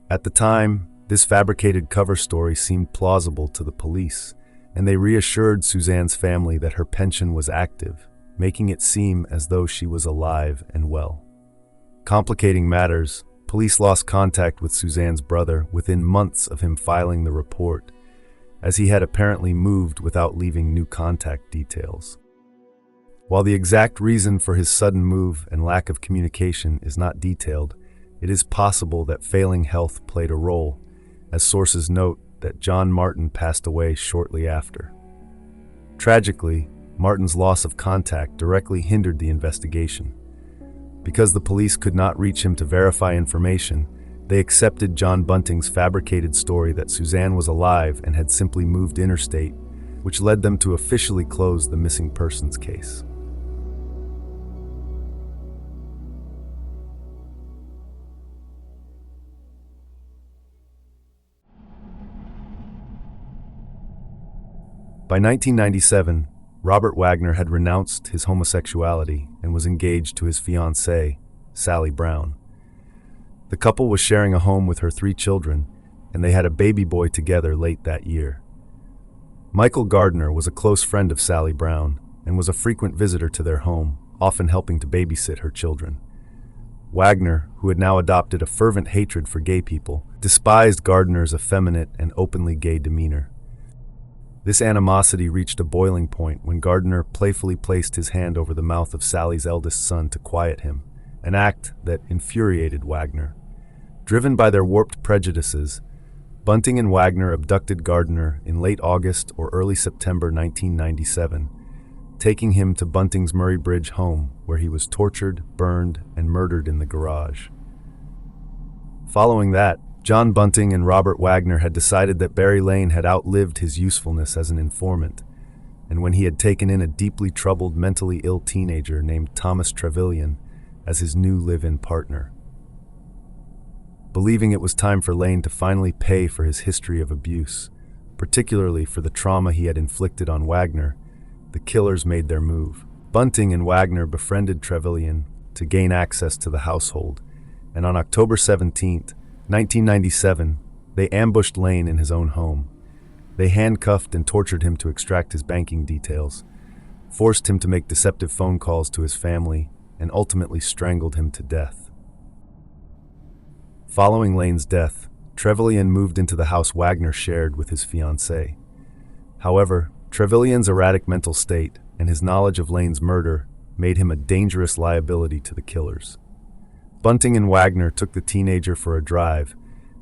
At the time, this fabricated cover story seemed plausible to the police, and they reassured Suzanne's family that her pension was active, making it seem as though she was alive and well. Complicating matters, police lost contact with Suzanne's brother within months of him filing the report, as he had apparently moved without leaving new contact details. While the exact reason for his sudden move and lack of communication is not detailed, it is possible that failing health played a role, as sources note that John Martin passed away shortly after. Tragically, Martin's loss of contact directly hindered the investigation. Because the police could not reach him to verify information, they accepted John Bunting's fabricated story that Suzanne was alive and had simply moved interstate, which led them to officially close the missing persons case. By 1997, Robert Wagner had renounced his homosexuality and was engaged to his fiancée, Sally Brown. The couple was sharing a home with her 3 children, and they had a baby boy together late that year. Michael Gardner was a close friend of Sally Brown and was a frequent visitor to their home, often helping to babysit her children. Wagner, who had now adopted a fervent hatred for gay people, despised Gardner's effeminate and openly gay demeanor. This animosity reached a boiling point when Gardner playfully placed his hand over the mouth of Sally's eldest son to quiet him, an act that infuriated Wagner. Driven by their warped prejudices, Bunting and Wagner abducted Gardner in late August or early September 1997, taking him to Bunting's Murray Bridge home, where he was tortured, burned, and murdered in the garage. Following that, John Bunting and Robert Wagner had decided that Barry Lane had outlived his usefulness as an informant, and when he had taken in a deeply troubled, mentally ill teenager named Thomas Trevelyan as his new live-in partner. Believing it was time for Lane to finally pay for his history of abuse, particularly for the trauma he had inflicted on Wagner, the killers made their move. Bunting and Wagner befriended Trevelyan to gain access to the household, and on October 17, 1997, they ambushed Lane in his own home. They handcuffed and tortured him to extract his banking details, forced him to make deceptive phone calls to his family, and ultimately strangled him to death. Following Lane's death, Trevelyan moved into the house Wagner shared with his fiancée. However, Trevelyan's erratic mental state and his knowledge of Lane's murder made him a dangerous liability to the killers. Bunting and Wagner took the teenager for a drive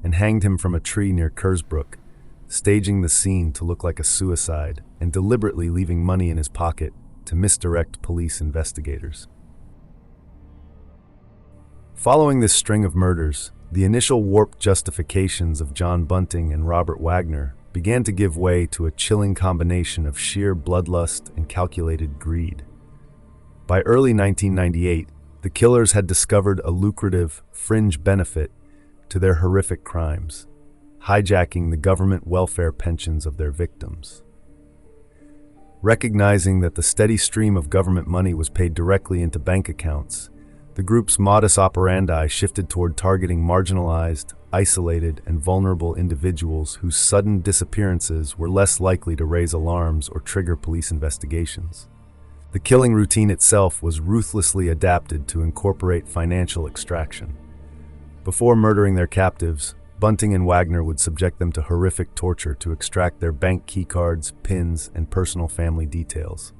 and hanged him from a tree near Kersbrook, staging the scene to look like a suicide and deliberately leaving money in his pocket to misdirect police investigators. Following this string of murders, the initial warped justifications of John Bunting and Robert Wagner began to give way to a chilling combination of sheer bloodlust and calculated greed. By early 1998, the killers had discovered a lucrative, fringe benefit to their horrific crimes, hijacking the government welfare pensions of their victims. Recognizing that the steady stream of government money was paid directly into bank accounts, the group's modus operandi shifted toward targeting marginalized, isolated, and vulnerable individuals whose sudden disappearances were less likely to raise alarms or trigger police investigations. The killing routine itself was ruthlessly adapted to incorporate financial extraction. Before murdering their captives, Bunting and Wagner would subject them to horrific torture to extract their bank keycards, PINs, and personal family details.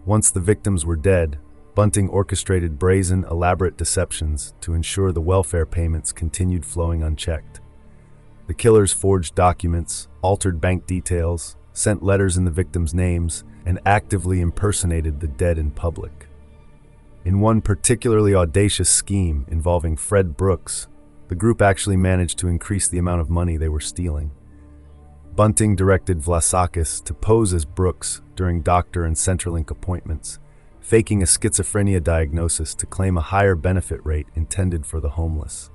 Once the victims were dead, Bunting orchestrated brazen, elaborate deceptions to ensure the welfare payments continued flowing unchecked. The killers forged documents, altered bank details, sent letters in the victims' names, and actively impersonated the dead in public. In one particularly audacious scheme involving Fred Brooks, the group actually managed to increase the amount of money they were stealing. Bunting directed Vlasakis to pose as Brooks during doctor and Centrelink appointments, faking a schizophrenia diagnosis to claim a higher benefit rate intended for the homeless.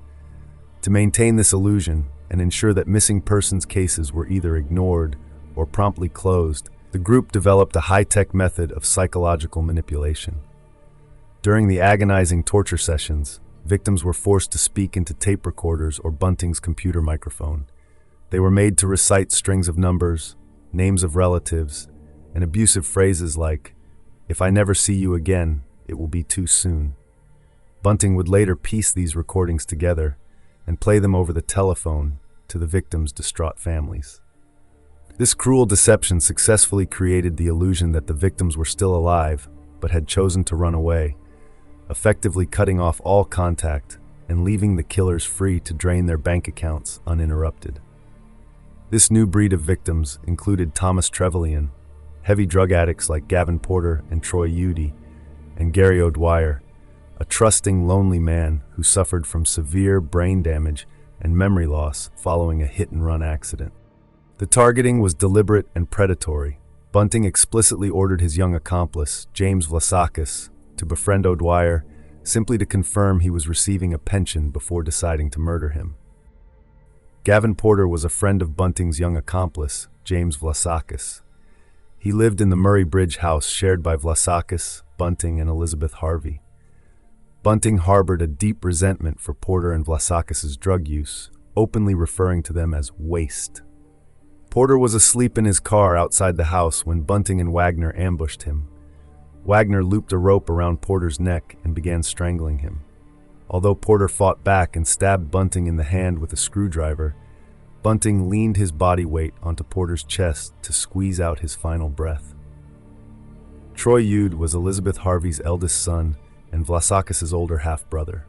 To maintain this illusion and ensure that missing persons cases were either ignored or promptly closed, the group developed a high-tech method of psychological manipulation. During the agonizing torture sessions, victims were forced to speak into tape recorders or Bunting's computer microphone. They were made to recite strings of numbers, names of relatives, and abusive phrases like, "If I never see you again, it will be too soon." Bunting would later piece these recordings together and play them over the telephone to the victims' distraught families. This cruel deception successfully created the illusion that the victims were still alive but had chosen to run away, effectively cutting off all contact and leaving the killers free to drain their bank accounts uninterrupted. This new breed of victims included Thomas Trevelyan, heavy drug addicts like Gavin Porter and Troy Udy, and Gary O'Dwyer, a trusting, lonely man who suffered from severe brain damage and memory loss following a hit-and-run accident. The targeting was deliberate and predatory. Bunting explicitly ordered his young accomplice, James Vlasakis, to befriend O'Dwyer simply to confirm he was receiving a pension before deciding to murder him. Gavin Porter was a friend of Bunting's young accomplice, James Vlasakis. He lived in the Murray Bridge house shared by Vlasakis, Bunting, and Elizabeth Harvey. Bunting harbored a deep resentment for Porter and Vlasakis' drug use, openly referring to them as waste. Porter was asleep in his car outside the house when Bunting and Wagner ambushed him. Wagner looped a rope around Porter's neck and began strangling him. Although Porter fought back and stabbed Bunting in the hand with a screwdriver, Bunting leaned his body weight onto Porter's chest to squeeze out his final breath. Troy Udy was Elizabeth Harvey's eldest son and Vlasakis' older half-brother.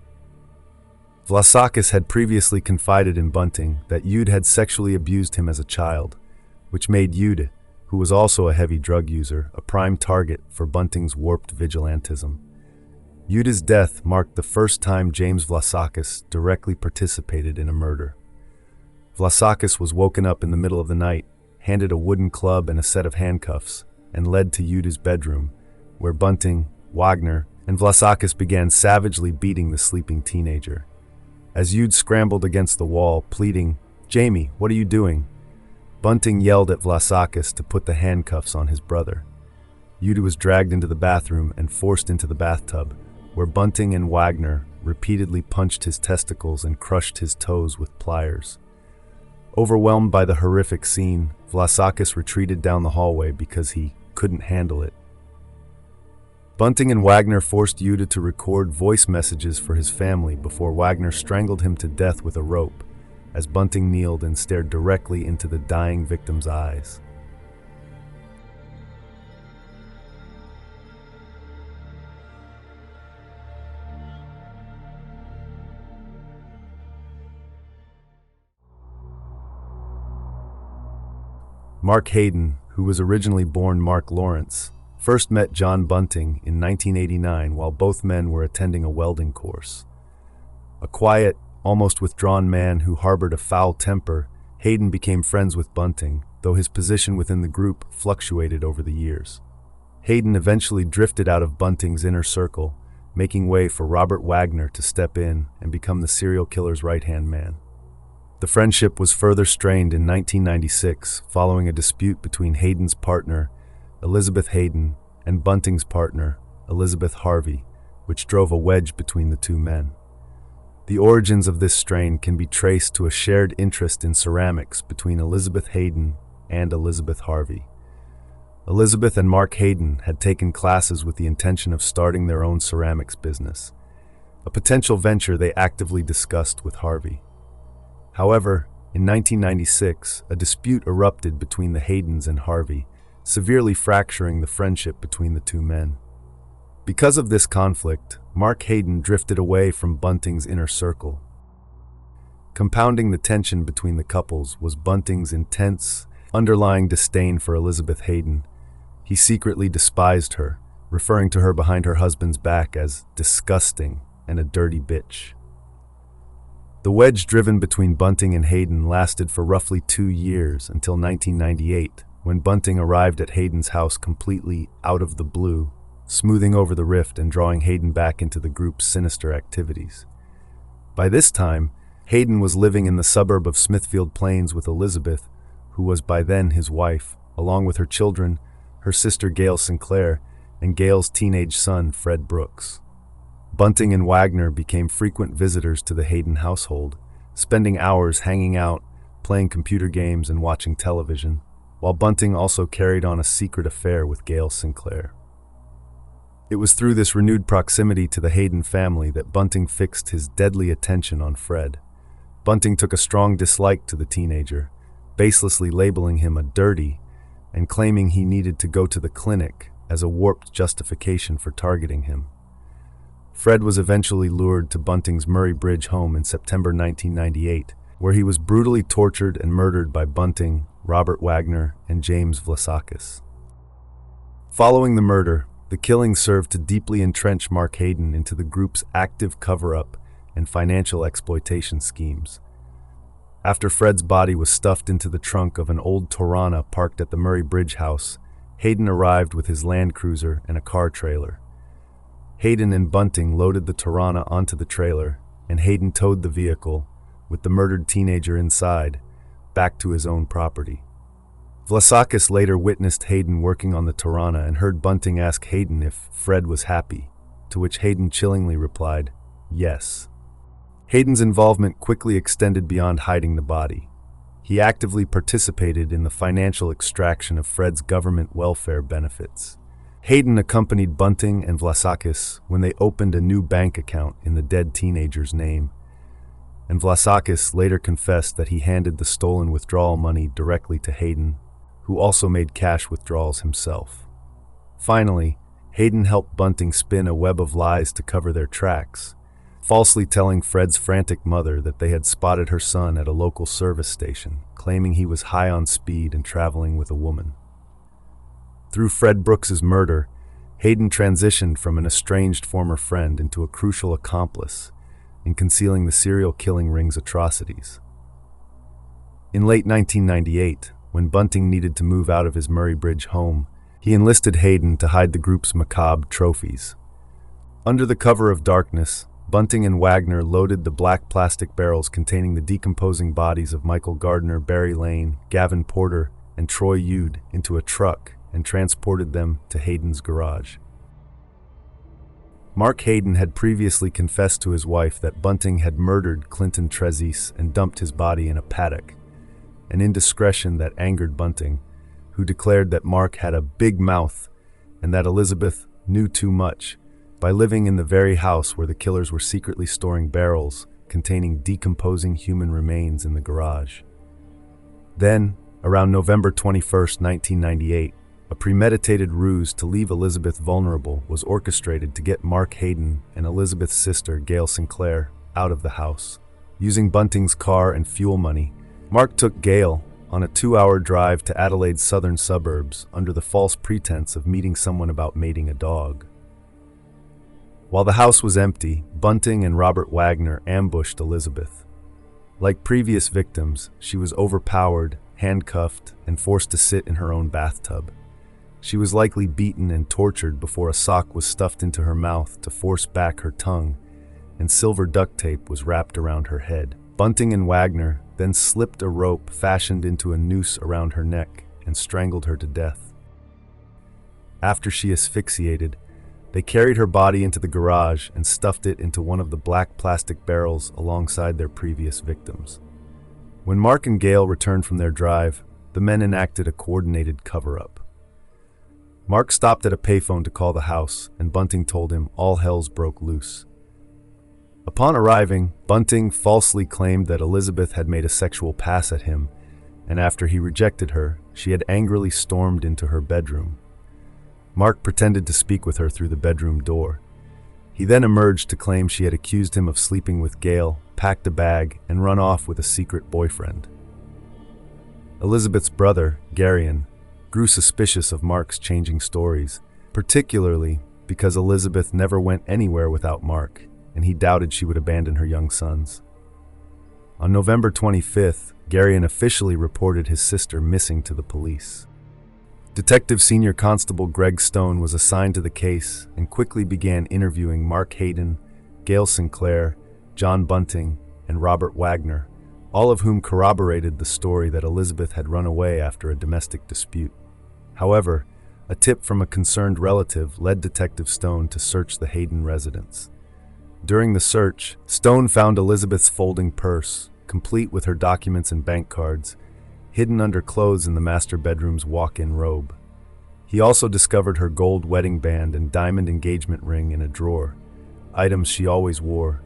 Vlasakis had previously confided in Bunting that Udy had sexually abused him as a child, which made Udy, who was also a heavy drug user, a prime target for Bunting's warped vigilantism. Udy's death marked the first time James Vlasakis directly participated in a murder. Vlasakis was woken up in the middle of the night, handed a wooden club and a set of handcuffs, and led to Udy's bedroom, where Bunting, Wagner, and Vlasakis began savagely beating the sleeping teenager. As Udy scrambled against the wall, pleading, "Jamie, what are you doing?" Bunting yelled at Vlasakis to put the handcuffs on his brother. Udy was dragged into the bathroom and forced into the bathtub, where Bunting and Wagner repeatedly punched his testicles and crushed his toes with pliers. Overwhelmed by the horrific scene, Vlasakis retreated down the hallway because he couldn't handle it. Bunting and Wagner forced Udy to record voice messages for his family before Wagner strangled him to death with a rope, as Bunting kneeled and stared directly into the dying victim's eyes. Mark Hayden, who was originally born Mark Lawrence, first met John Bunting in 1989 while both men were attending a welding course. A quiet, almost withdrawn man who harbored a foul temper, Hayden became friends with Bunting, though his position within the group fluctuated over the years. Hayden eventually drifted out of Bunting's inner circle, making way for Robert Wagner to step in and become the serial killer's right-hand man. The friendship was further strained in 1996 following a dispute between Hayden's partner, Elizabeth Hayden, and Bunting's partner, Elizabeth Harvey, which drove a wedge between the two men. The origins of this strain can be traced to a shared interest in ceramics between Elizabeth Hayden and Elizabeth Harvey. Elizabeth and Mark Hayden had taken classes with the intention of starting their own ceramics business, a potential venture they actively discussed with Harvey. However, in 1996, a dispute erupted between the Haydens and Harvey, severely fracturing the friendship between the two men. Because of this conflict, Mark Hayden drifted away from Bunting's inner circle. Compounding the tension between the couples was Bunting's intense, underlying disdain for Elizabeth Hayden. He secretly despised her, referring to her behind her husband's back as disgusting and a dirty bitch. The wedge driven between Bunting and Hayden lasted for roughly 2 years until 1998, when Bunting arrived at Hayden's house completely out of the blue, smoothing over the rift and drawing Hayden back into the group's sinister activities. By this time, Hayden was living in the suburb of Smithfield Plains with Elizabeth, who was by then his wife, along with her children, her sister Gail Sinclair, and Gail's teenage son Fred Brooks. Bunting and Wagner became frequent visitors to the Hayden household, spending hours hanging out, playing computer games and watching television, while Bunting also carried on a secret affair with Gail Sinclair. It was through this renewed proximity to the Hayden family that Bunting fixed his deadly attention on Fred. Bunting took a strong dislike to the teenager, baselessly labeling him a dirty and claiming he needed to go to the clinic as a warped justification for targeting him. Fred was eventually lured to Bunting's Murray Bridge home in September 1998, where he was brutally tortured and murdered by Bunting, Robert Wagner, and James Vlasakis. Following the murder, the killing served to deeply entrench Mark Hayden into the group's active cover-up and financial exploitation schemes. After Fred's body was stuffed into the trunk of an old Torana parked at the Murray Bridge house, Hayden arrived with his Land Cruiser and a car trailer. Hayden and Bunting loaded the Torana onto the trailer, and Hayden towed the vehicle, with the murdered teenager inside, back to his own property. Vlasakis later witnessed Hayden working on the Torana and heard Bunting ask Hayden if Fred was happy, to which Hayden chillingly replied, yes. Hayden's involvement quickly extended beyond hiding the body. He actively participated in the financial extraction of Fred's government welfare benefits. Hayden accompanied Bunting and Vlasakis when they opened a new bank account in the dead teenager's name, and Vlasakis later confessed that he handed the stolen withdrawal money directly to Hayden, who also made cash withdrawals himself. Finally, Hayden helped Bunting spin a web of lies to cover their tracks, falsely telling Fred's frantic mother that they had spotted her son at a local service station, claiming he was high on speed and traveling with a woman. Through Fred Brooks's murder, Hayden transitioned from an estranged former friend into a crucial accomplice in concealing the serial killing ring's atrocities. In late 1998, when Bunting needed to move out of his Murray Bridge home, he enlisted Hayden to hide the group's macabre trophies. Under the cover of darkness, Bunting and Wagner loaded the black plastic barrels containing the decomposing bodies of Michael Gardner, Barry Lane, Gavin Porter, and Troy Yude into a truck and transported them to Hayden's garage. Mark Hayden had previously confessed to his wife that Bunting had murdered Clinton Trezise and dumped his body in a paddock, an indiscretion that angered Bunting, who declared that Mark had a big mouth and that Elizabeth knew too much by living in the very house where the killers were secretly storing barrels containing decomposing human remains in the garage. Then, around November 21, 1998, a premeditated ruse to leave Elizabeth vulnerable was orchestrated to get Mark Hayden and Elizabeth's sister, Gail Sinclair, out of the house. Using Bunting's car and fuel money, Mark took Gail, on a 2-hour drive to Adelaide's southern suburbs under the false pretense of meeting someone about mating a dog. While the house was empty, Bunting and Robert Wagner ambushed Elizabeth. Like previous victims, she was overpowered, handcuffed, and forced to sit in her own bathtub. She was likely beaten and tortured before a sock was stuffed into her mouth to force back her tongue, and silver duct tape was wrapped around her head. Bunting and Wagner then slipped a rope fashioned into a noose around her neck and strangled her to death. After she asphyxiated, they carried her body into the garage and stuffed it into one of the black plastic barrels alongside their previous victims. When Mark and Gail returned from their drive, the men enacted a coordinated cover-up. Mark stopped at a payphone to call the house, and Bunting told him all hells broke loose. Upon arriving, Bunting falsely claimed that Elizabeth had made a sexual pass at him, and after he rejected her, she had angrily stormed into her bedroom. Mark pretended to speak with her through the bedroom door. He then emerged to claim she had accused him of sleeping with Gail, packed a bag, and run off with a secret boyfriend. Elizabeth's brother, Garion, grew suspicious of Mark's changing stories, particularly because Elizabeth never went anywhere without Mark, and he doubted she would abandon her young sons. On November 25th, Garion officially reported his sister missing to the police. Detective Senior Constable Greg Stone was assigned to the case and quickly began interviewing Mark Hayden, Gail Sinclair, John Bunting, and Robert Wagner, all of whom corroborated the story that Elizabeth had run away after a domestic dispute. However, a tip from a concerned relative led Detective Stone to search the Hayden residence. During the search, Stone found Elizabeth's folding purse, complete with her documents and bank cards, hidden under clothes in the master bedroom's walk-in robe. He also discovered her gold wedding band and diamond engagement ring in a drawer, items she always wore,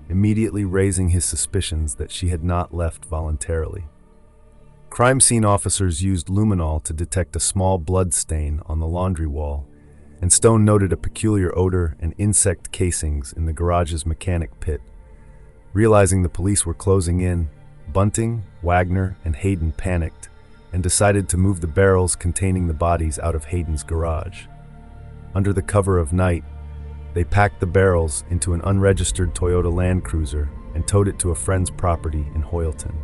immediately raising his suspicions that she had not left voluntarily. Crime scene officers used luminol to detect a small blood stain on the laundry wall, and Stone noted a peculiar odor and insect casings in the garage's mechanic pit. Realizing the police were closing in, Bunting, Wagner, and Hayden panicked and decided to move the barrels containing the bodies out of Hayden's garage. Under the cover of night, they packed the barrels into an unregistered Toyota Land Cruiser and towed it to a friend's property in Hoyleton.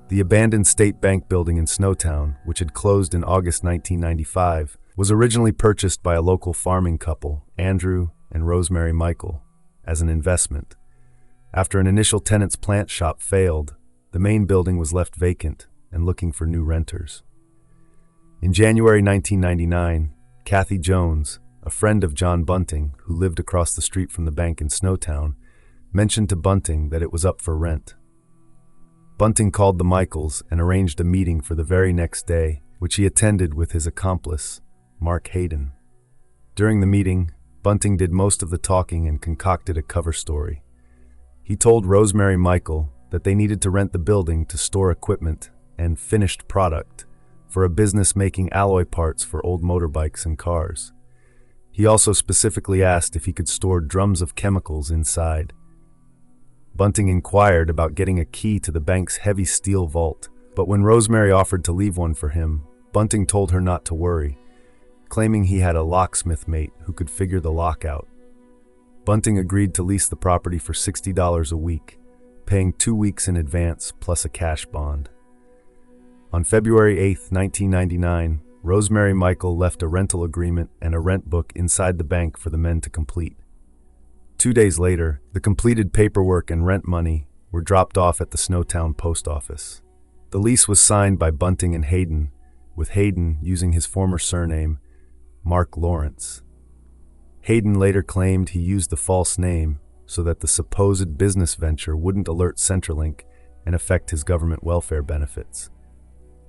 The abandoned State Bank building in Snowtown, which had closed in August 1995, was originally purchased by a local farming couple, Andrew and Rosemary Michael, as an investment. After an initial tenant's plant shop failed, the main building was left vacant and looking for new renters. In January 1999, Kathy Jones, a friend of John Bunting who lived across the street from the bank in Snowtown, mentioned to Bunting that it was up for rent. Bunting called the Michaels and arranged a meeting for the very next day, which he attended with his accomplice, Mark Hayden. During the meeting, Bunting did most of the talking and concocted a cover story. He told Rosemary Michael that they needed to rent the building to store equipment and finished product for a business making alloy parts for old motorbikes and cars. He also specifically asked if he could store drums of chemicals inside. Bunting inquired about getting a key to the bank's heavy steel vault, but when Rosemary offered to leave one for him, Bunting told her not to worry, claiming he had a locksmith mate who could figure the lock out. Bunting agreed to lease the property for $60 a week, paying 2 weeks in advance plus a cash bond. On February 8, 1999, Rosemary Michael left a rental agreement and a rent book inside the bank for the men to complete. 2 days later, the completed paperwork and rent money were dropped off at the Snowtown post office. The lease was signed by Bunting and Hayden, with Hayden using his former surname, Mark Lawrence. Hayden later claimed he used the false name so that the supposed business venture wouldn't alert Centrelink and affect his government welfare benefits.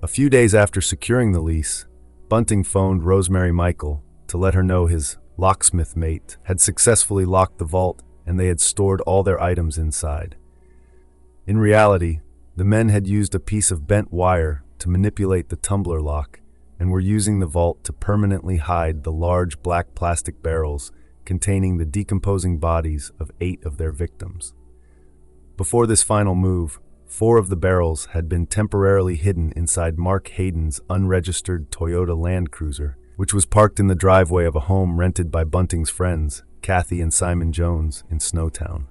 A few days after securing the lease, Bunting phoned Rosemary Michael to let her know his locksmith mate had successfully locked the vault and they had stored all their items inside. In reality, the men had used a piece of bent wire to manipulate the tumbler lock and were using the vault to permanently hide the large black plastic barrels containing the decomposing bodies of 8 of their victims. Before this final move, 4 of the barrels had been temporarily hidden inside Mark Hayden's unregistered Toyota Land Cruiser, which was parked in the driveway of a home rented by Bunting's friends, Kathy and Simon Jones, in Snowtown.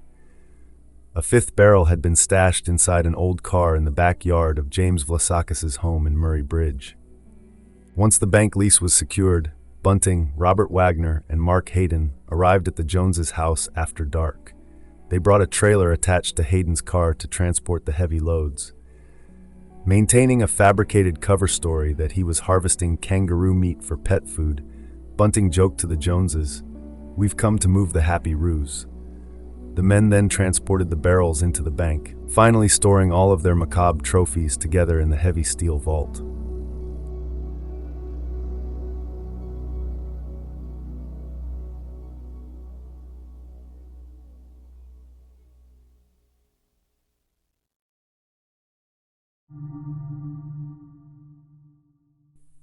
A 5th barrel had been stashed inside an old car in the backyard of James Vlasakis' home in Murray Bridge. Once the bank lease was secured, Bunting, Robert Wagner, and Mark Hayden arrived at the Joneses' house after dark. They brought a trailer attached to Hayden's car to transport the heavy loads. Maintaining a fabricated cover story that he was harvesting kangaroo meat for pet food, Bunting joked to the Joneses, "We've come to move the Happy Ruse." The men then transported the barrels into the bank, finally storing all of their macabre trophies together in the heavy steel vault.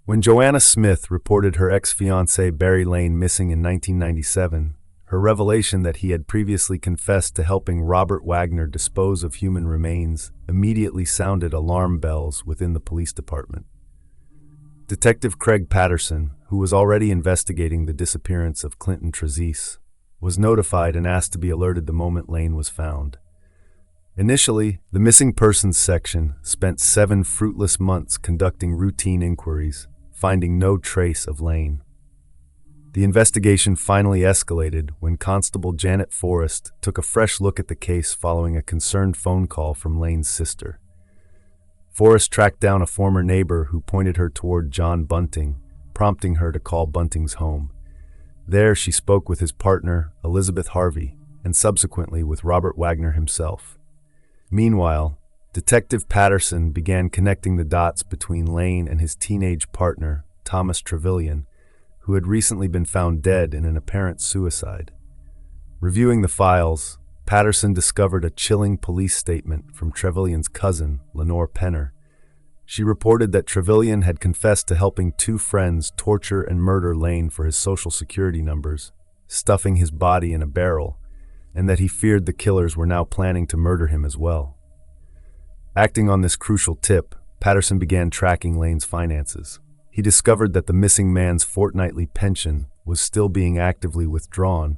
When Joanna Smith reported her ex-fiancé Barry Lane missing in 1997, her revelation that he had previously confessed to helping Robert Wagner dispose of human remains immediately sounded alarm bells within the police department. Detective Craig Patterson, who was already investigating the disappearance of Clinton Trezise, was notified and asked to be alerted the moment Lane was found. Initially, the Missing Persons section spent 7 fruitless months conducting routine inquiries, finding no trace of Lane. The investigation finally escalated when Constable Janet Forrest took a fresh look at the case following a concerned phone call from Lane's sister. Forrest tracked down a former neighbor who pointed her toward John Bunting, prompting her to call Bunting's home. There she spoke with his partner, Elizabeth Harvey, and subsequently with Robert Wagner himself. Meanwhile, Detective Patterson began connecting the dots between Lane and his teenage partner, Thomas Trevelyan, who had recently been found dead in an apparent suicide. Reviewing the files, Patterson discovered a chilling police statement from Trevelyan's cousin, Lenore Penner. She reported that Trevelyan had confessed to helping 2 friends torture and murder Lane for his social security numbers, stuffing his body in a barrel, and that he feared the killers were now planning to murder him as well. Acting on this crucial tip, Patterson began tracking Lane's finances. He discovered that the missing man's fortnightly pension was still being actively withdrawn,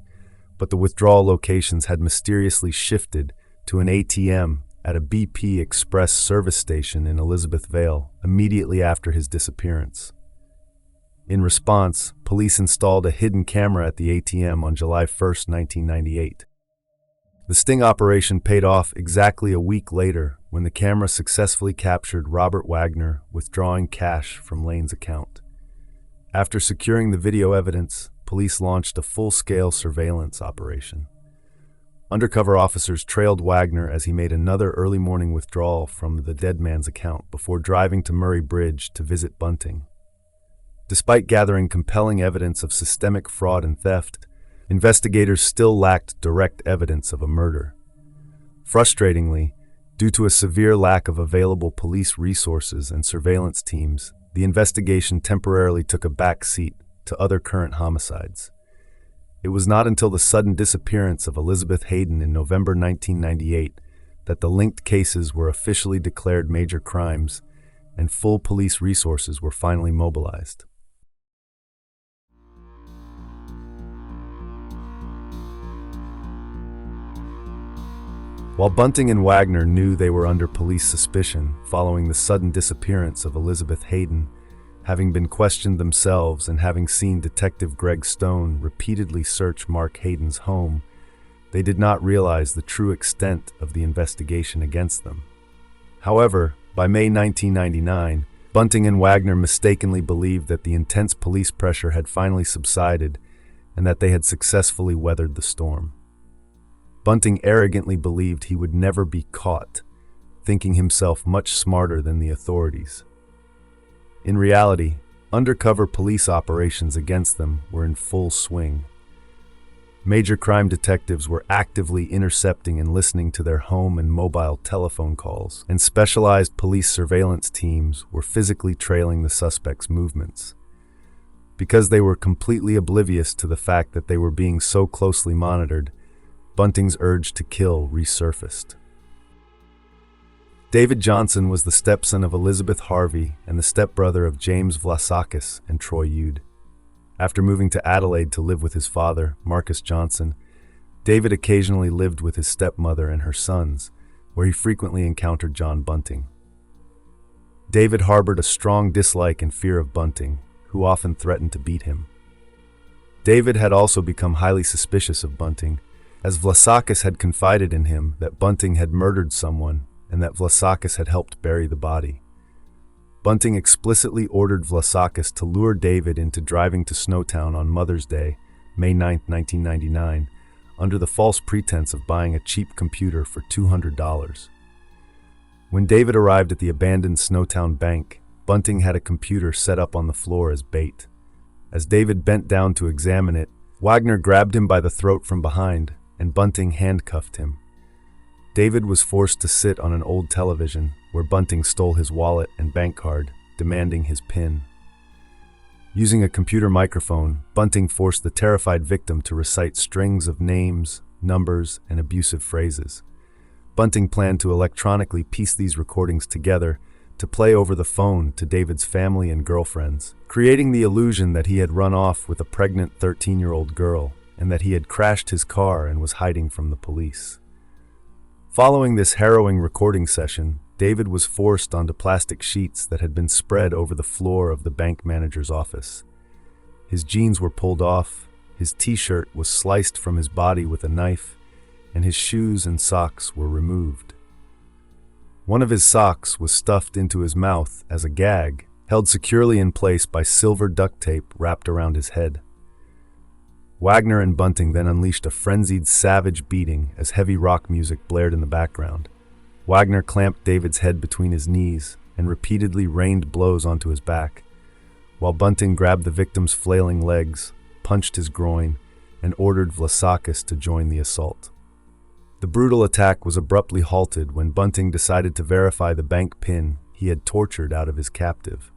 but the withdrawal locations had mysteriously shifted to an ATM at a BP Express service station in Elizabethvale immediately after his disappearance. In response, police installed a hidden camera at the ATM on July 1, 1998. The sting operation paid off exactly a week later when the camera successfully captured Robert Wagner withdrawing cash from Lane's account. After securing the video evidence, police launched a full-scale surveillance operation. Undercover officers trailed Wagner as he made another early morning withdrawal from the dead man's account before driving to Murray Bridge to visit Bunting. Despite gathering compelling evidence of systemic fraud and theft, investigators still lacked direct evidence of a murder. Frustratingly, due to a severe lack of available police resources and surveillance teams, the investigation temporarily took a back seat to other current homicides. It was not until the sudden disappearance of Elizabeth Hayden in November 1998 that the linked cases were officially declared major crimes and full police resources were finally mobilized. While Bunting and Wagner knew they were under police suspicion following the sudden disappearance of Elizabeth Hayden, having been questioned themselves and having seen Detective Greg Stone repeatedly search Mark Hayden's home, they did not realize the true extent of the investigation against them. However, by May 1999, Bunting and Wagner mistakenly believed that the intense police pressure had finally subsided and that they had successfully weathered the storm. Bunting arrogantly believed he would never be caught, thinking himself much smarter than the authorities. In reality, undercover police operations against them were in full swing. Major crime detectives were actively intercepting and listening to their home and mobile telephone calls, and specialized police surveillance teams were physically trailing the suspects' movements. Because they were completely oblivious to the fact that they were being so closely monitored, Bunting's urge to kill resurfaced. David Johnson was the stepson of Elizabeth Harvey and the stepbrother of James Vlasakis and Troy Ude. After moving to Adelaide to live with his father, Marcus Johnson, David occasionally lived with his stepmother and her sons, where he frequently encountered John Bunting. David harbored a strong dislike and fear of Bunting, who often threatened to beat him. David had also become highly suspicious of Bunting, as Vlasakis had confided in him that Bunting had murdered someone and that Vlasakis had helped bury the body. Bunting explicitly ordered Vlasakis to lure David into driving to Snowtown on Mother's Day, May 9, 1999, under the false pretense of buying a cheap computer for $200. When David arrived at the abandoned Snowtown bank, Bunting had a computer set up on the floor as bait. As David bent down to examine it, Wagner grabbed him by the throat from behind, and Bunting handcuffed him. David was forced to sit on an old television, where Bunting stole his wallet and bank card, demanding his PIN. Using a computer microphone, Bunting forced the terrified victim to recite strings of names, numbers, and abusive phrases. Bunting planned to electronically piece these recordings together to play over the phone to David's family and girlfriends, creating the illusion that he had run off with a pregnant 13-year-old girl and that he had crashed his car and was hiding from the police. Following this harrowing recording session, David was forced onto plastic sheets that had been spread over the floor of the bank manager's office. His jeans were pulled off, his t-shirt was sliced from his body with a knife, and his shoes and socks were removed. One of his socks was stuffed into his mouth as a gag, held securely in place by silver duct tape wrapped around his head. Wagner and Bunting then unleashed a frenzied, savage beating as heavy rock music blared in the background. Wagner clamped David's head between his knees and repeatedly rained blows onto his back, while Bunting grabbed the victim's flailing legs, punched his groin, and ordered Vlasakis to join the assault. The brutal attack was abruptly halted when Bunting decided to verify the bank PIN he had tortured out of his captive.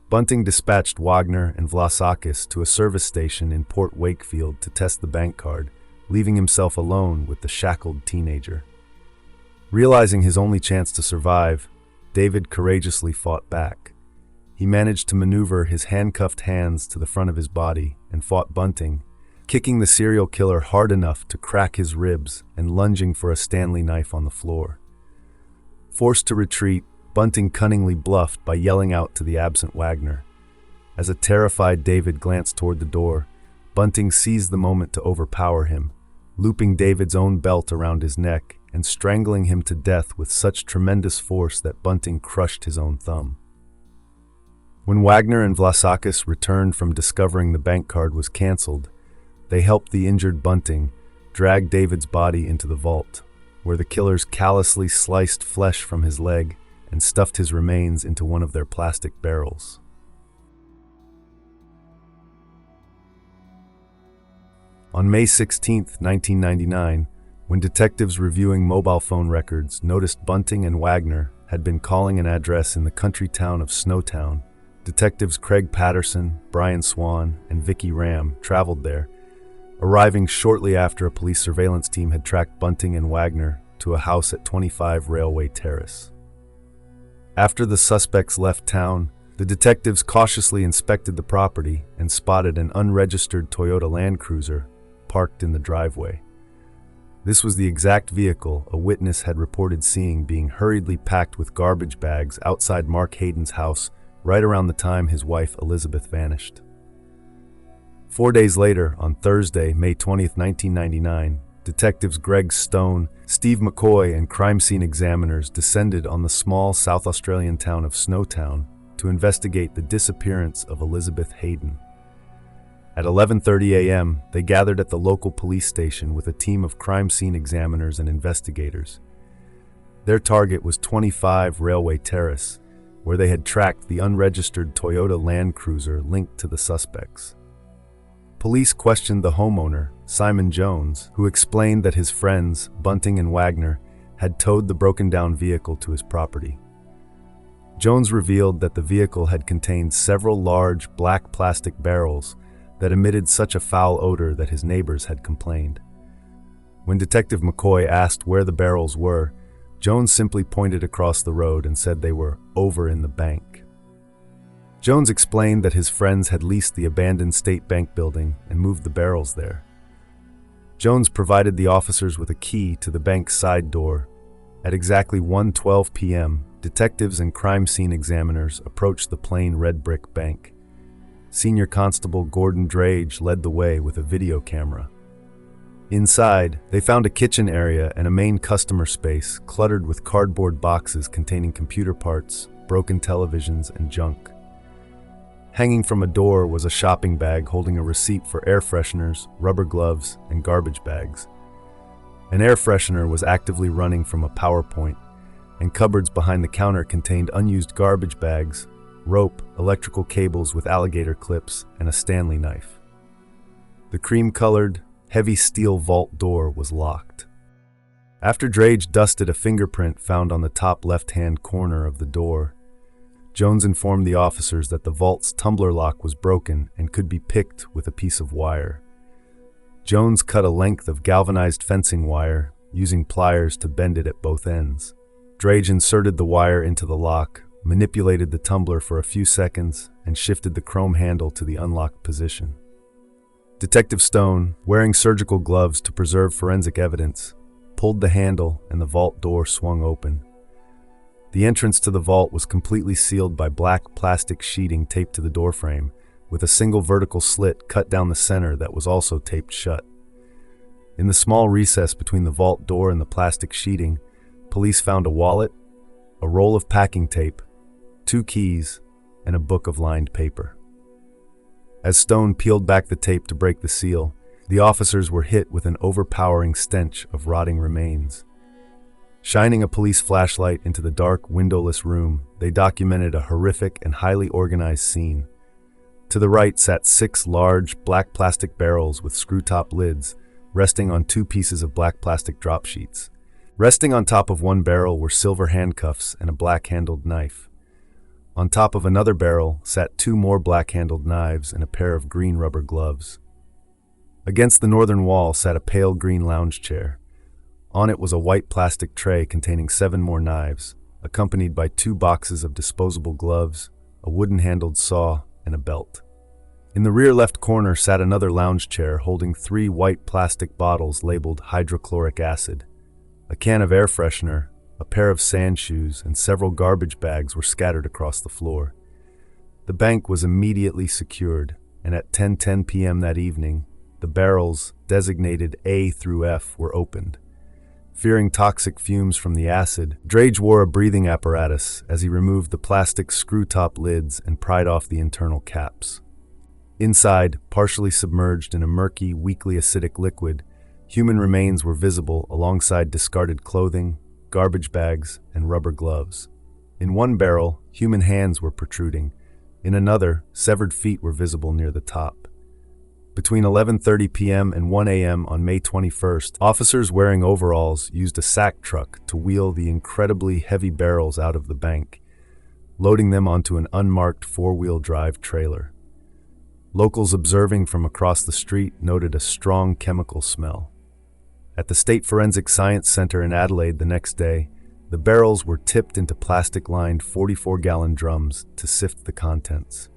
Bunting dispatched Wagner and Vlasakis to a service station in Port Wakefield to test the bank card, leaving himself alone with the shackled teenager. Realizing his only chance to survive, David courageously fought back. He managed to maneuver his handcuffed hands to the front of his body and fought Bunting, kicking the serial killer hard enough to crack his ribs and lunging for a Stanley knife on the floor. Forced to retreat, Bunting cunningly bluffed by yelling out to the absent Wagner. As a terrified David glanced toward the door, Bunting seized the moment to overpower him, looping David's own belt around his neck and strangling him to death with such tremendous force that Bunting crushed his own thumb. When Wagner and Vlasakis returned from discovering the bank card was canceled, they helped the injured Bunting drag David's body into the vault, where the killers callously sliced flesh from his leg and stuffed his remains into one of their plastic barrels. On May 16, 1999, when detectives reviewing mobile phone records noticed Bunting and Wagner had been calling an address in the country town of Snowtown, detectives Craig Patterson, Brian Swan, and Vicky Ram traveled there, arriving shortly after a police surveillance team had tracked Bunting and Wagner to a house at 25 Railway Terrace. After the suspects left town, the detectives cautiously inspected the property and spotted an unregistered Toyota Land Cruiser parked in the driveway. This was the exact vehicle a witness had reported seeing being hurriedly packed with garbage bags outside Mark Hayden's house right around the time his wife Elizabeth vanished. 4 days later, on Thursday, May 20, 1999, detectives Greg Stone, Steve McCoy, and crime scene examiners descended on the small South Australian town of Snowtown to investigate the disappearance of Elizabeth Hayden. At 11:30 a.m., they gathered at the local police station with a team of crime scene examiners and investigators. Their target was 25 Railway Terrace, where they had tracked the unregistered Toyota Land Cruiser linked to the suspects. Police questioned the homeowner, Simon Jones, who explained that his friends, Bunting and Wagner, had towed the broken-down vehicle to his property. Jones revealed that the vehicle had contained several large black plastic barrels that emitted such a foul odor that his neighbors had complained. When Detective McCoy asked where the barrels were, Jones simply pointed across the road and said they were over in the bank. Jones explained that his friends had leased the abandoned State Bank building and moved the barrels there. Jones provided the officers with a key to the bank's side door. At exactly 1:12 p.m., detectives and crime scene examiners approached the plain red brick bank. Senior Constable Gordon Drage led the way with a video camera. Inside, they found a kitchen area and a main customer space cluttered with cardboard boxes containing computer parts, broken televisions, and junk. Hanging from a door was a shopping bag holding a receipt for air fresheners, rubber gloves, and garbage bags. An air freshener was actively running from a power point, and cupboards behind the counter contained unused garbage bags, rope, electrical cables with alligator clips, and a Stanley knife. The cream-colored, heavy steel vault door was locked. After Drage dusted a fingerprint found on the top left-hand corner of the door, Jones informed the officers that the vault's tumbler lock was broken and could be picked with a piece of wire. Jones cut a length of galvanized fencing wire, using pliers to bend it at both ends. Drage inserted the wire into the lock, manipulated the tumbler for a few seconds, and shifted the chrome handle to the unlocked position. Detective Stone, wearing surgical gloves to preserve forensic evidence, pulled the handle and the vault door swung open. The entrance to the vault was completely sealed by black plastic sheeting taped to the doorframe, with a single vertical slit cut down the center that was also taped shut. In the small recess between the vault door and the plastic sheeting, police found a wallet, a roll of packing tape, 2 keys, and a book of lined paper. As Stone peeled back the tape to break the seal, the officers were hit with an overpowering stench of rotting remains. Shining a police flashlight into the dark, windowless room, they documented a horrific and highly organized scene. To the right sat 6 large, black plastic barrels with screw-top lids, resting on 2 pieces of black plastic drop sheets. Resting on top of one barrel were silver handcuffs and a black-handled knife. On top of another barrel sat 2 more black-handled knives and a pair of green rubber gloves. Against the northern wall sat a pale green lounge chair. On it was a white plastic tray containing 7 more knives, accompanied by 2 boxes of disposable gloves, a wooden-handled saw, and a belt. In the rear left corner sat another lounge chair holding 3 white plastic bottles labeled hydrochloric acid. A can of air freshener, a pair of sand shoes, and several garbage bags were scattered across the floor. The bank was immediately secured, and at 10:10 p.m. that evening, the barrels, designated A through F, were opened. Fearing toxic fumes from the acid, Drage wore a breathing apparatus as he removed the plastic screw-top lids and pried off the internal caps. Inside, partially submerged in a murky, weakly acidic liquid, human remains were visible alongside discarded clothing, garbage bags, and rubber gloves. In one barrel, human hands were protruding. In another, severed feet were visible near the top. Between 11:30 p.m. and 1 a.m. on May 21st, officers wearing overalls used a sack truck to wheel the incredibly heavy barrels out of the bank, loading them onto an unmarked 4-wheel drive trailer. Locals observing from across the street noted a strong chemical smell. At the State Forensic Science Center in Adelaide the next day, the barrels were tipped into plastic-lined 44-gallon drums to sift the contents.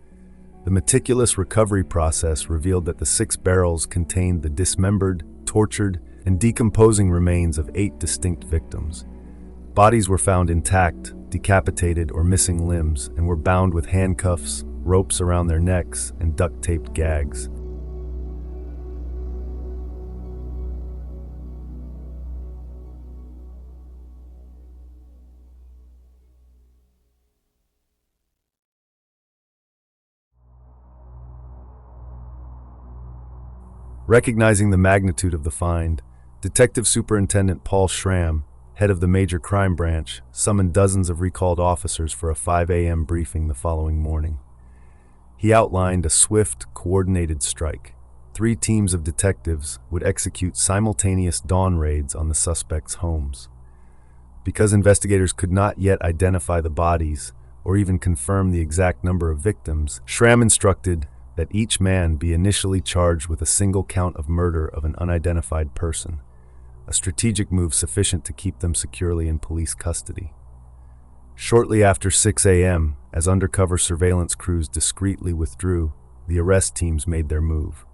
The meticulous recovery process revealed that the 6 barrels contained the dismembered, tortured, and decomposing remains of 8 distinct victims. Bodies were found intact, decapitated, or missing limbs, and were bound with handcuffs, ropes around their necks, and duct-taped gags. Recognizing the magnitude of the find, Detective Superintendent Paul Schramm, head of the Major Crime Branch, summoned dozens of recalled officers for a 5 a.m. briefing the following morning. He outlined a swift, coordinated strike. 3 teams of detectives would execute simultaneous dawn raids on the suspects' homes. Because investigators could not yet identify the bodies or even confirm the exact number of victims, Schramm instructed that each man be initially charged with a single count of murder of an unidentified person, a strategic move sufficient to keep them securely in police custody. Shortly after 6 a.m., as undercover surveillance crews discreetly withdrew, the arrest teams made their move.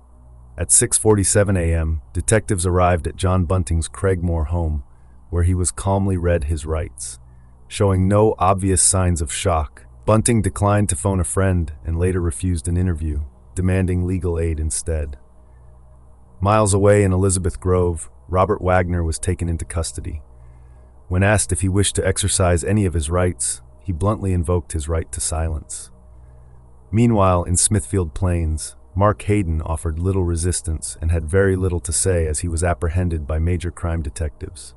At 6:47 a.m., detectives arrived at John Bunting's Craigmore home, where he was calmly read his rights. Showing no obvious signs of shock, Bunting declined to phone a friend and later refused an interview, demanding legal aid instead. Miles away in Elizabeth Grove, Robert Wagner was taken into custody. When asked if he wished to exercise any of his rights, he bluntly invoked his right to silence. Meanwhile, in Smithfield Plains, Mark Hayden offered little resistance and had very little to say as he was apprehended by major crime detectives.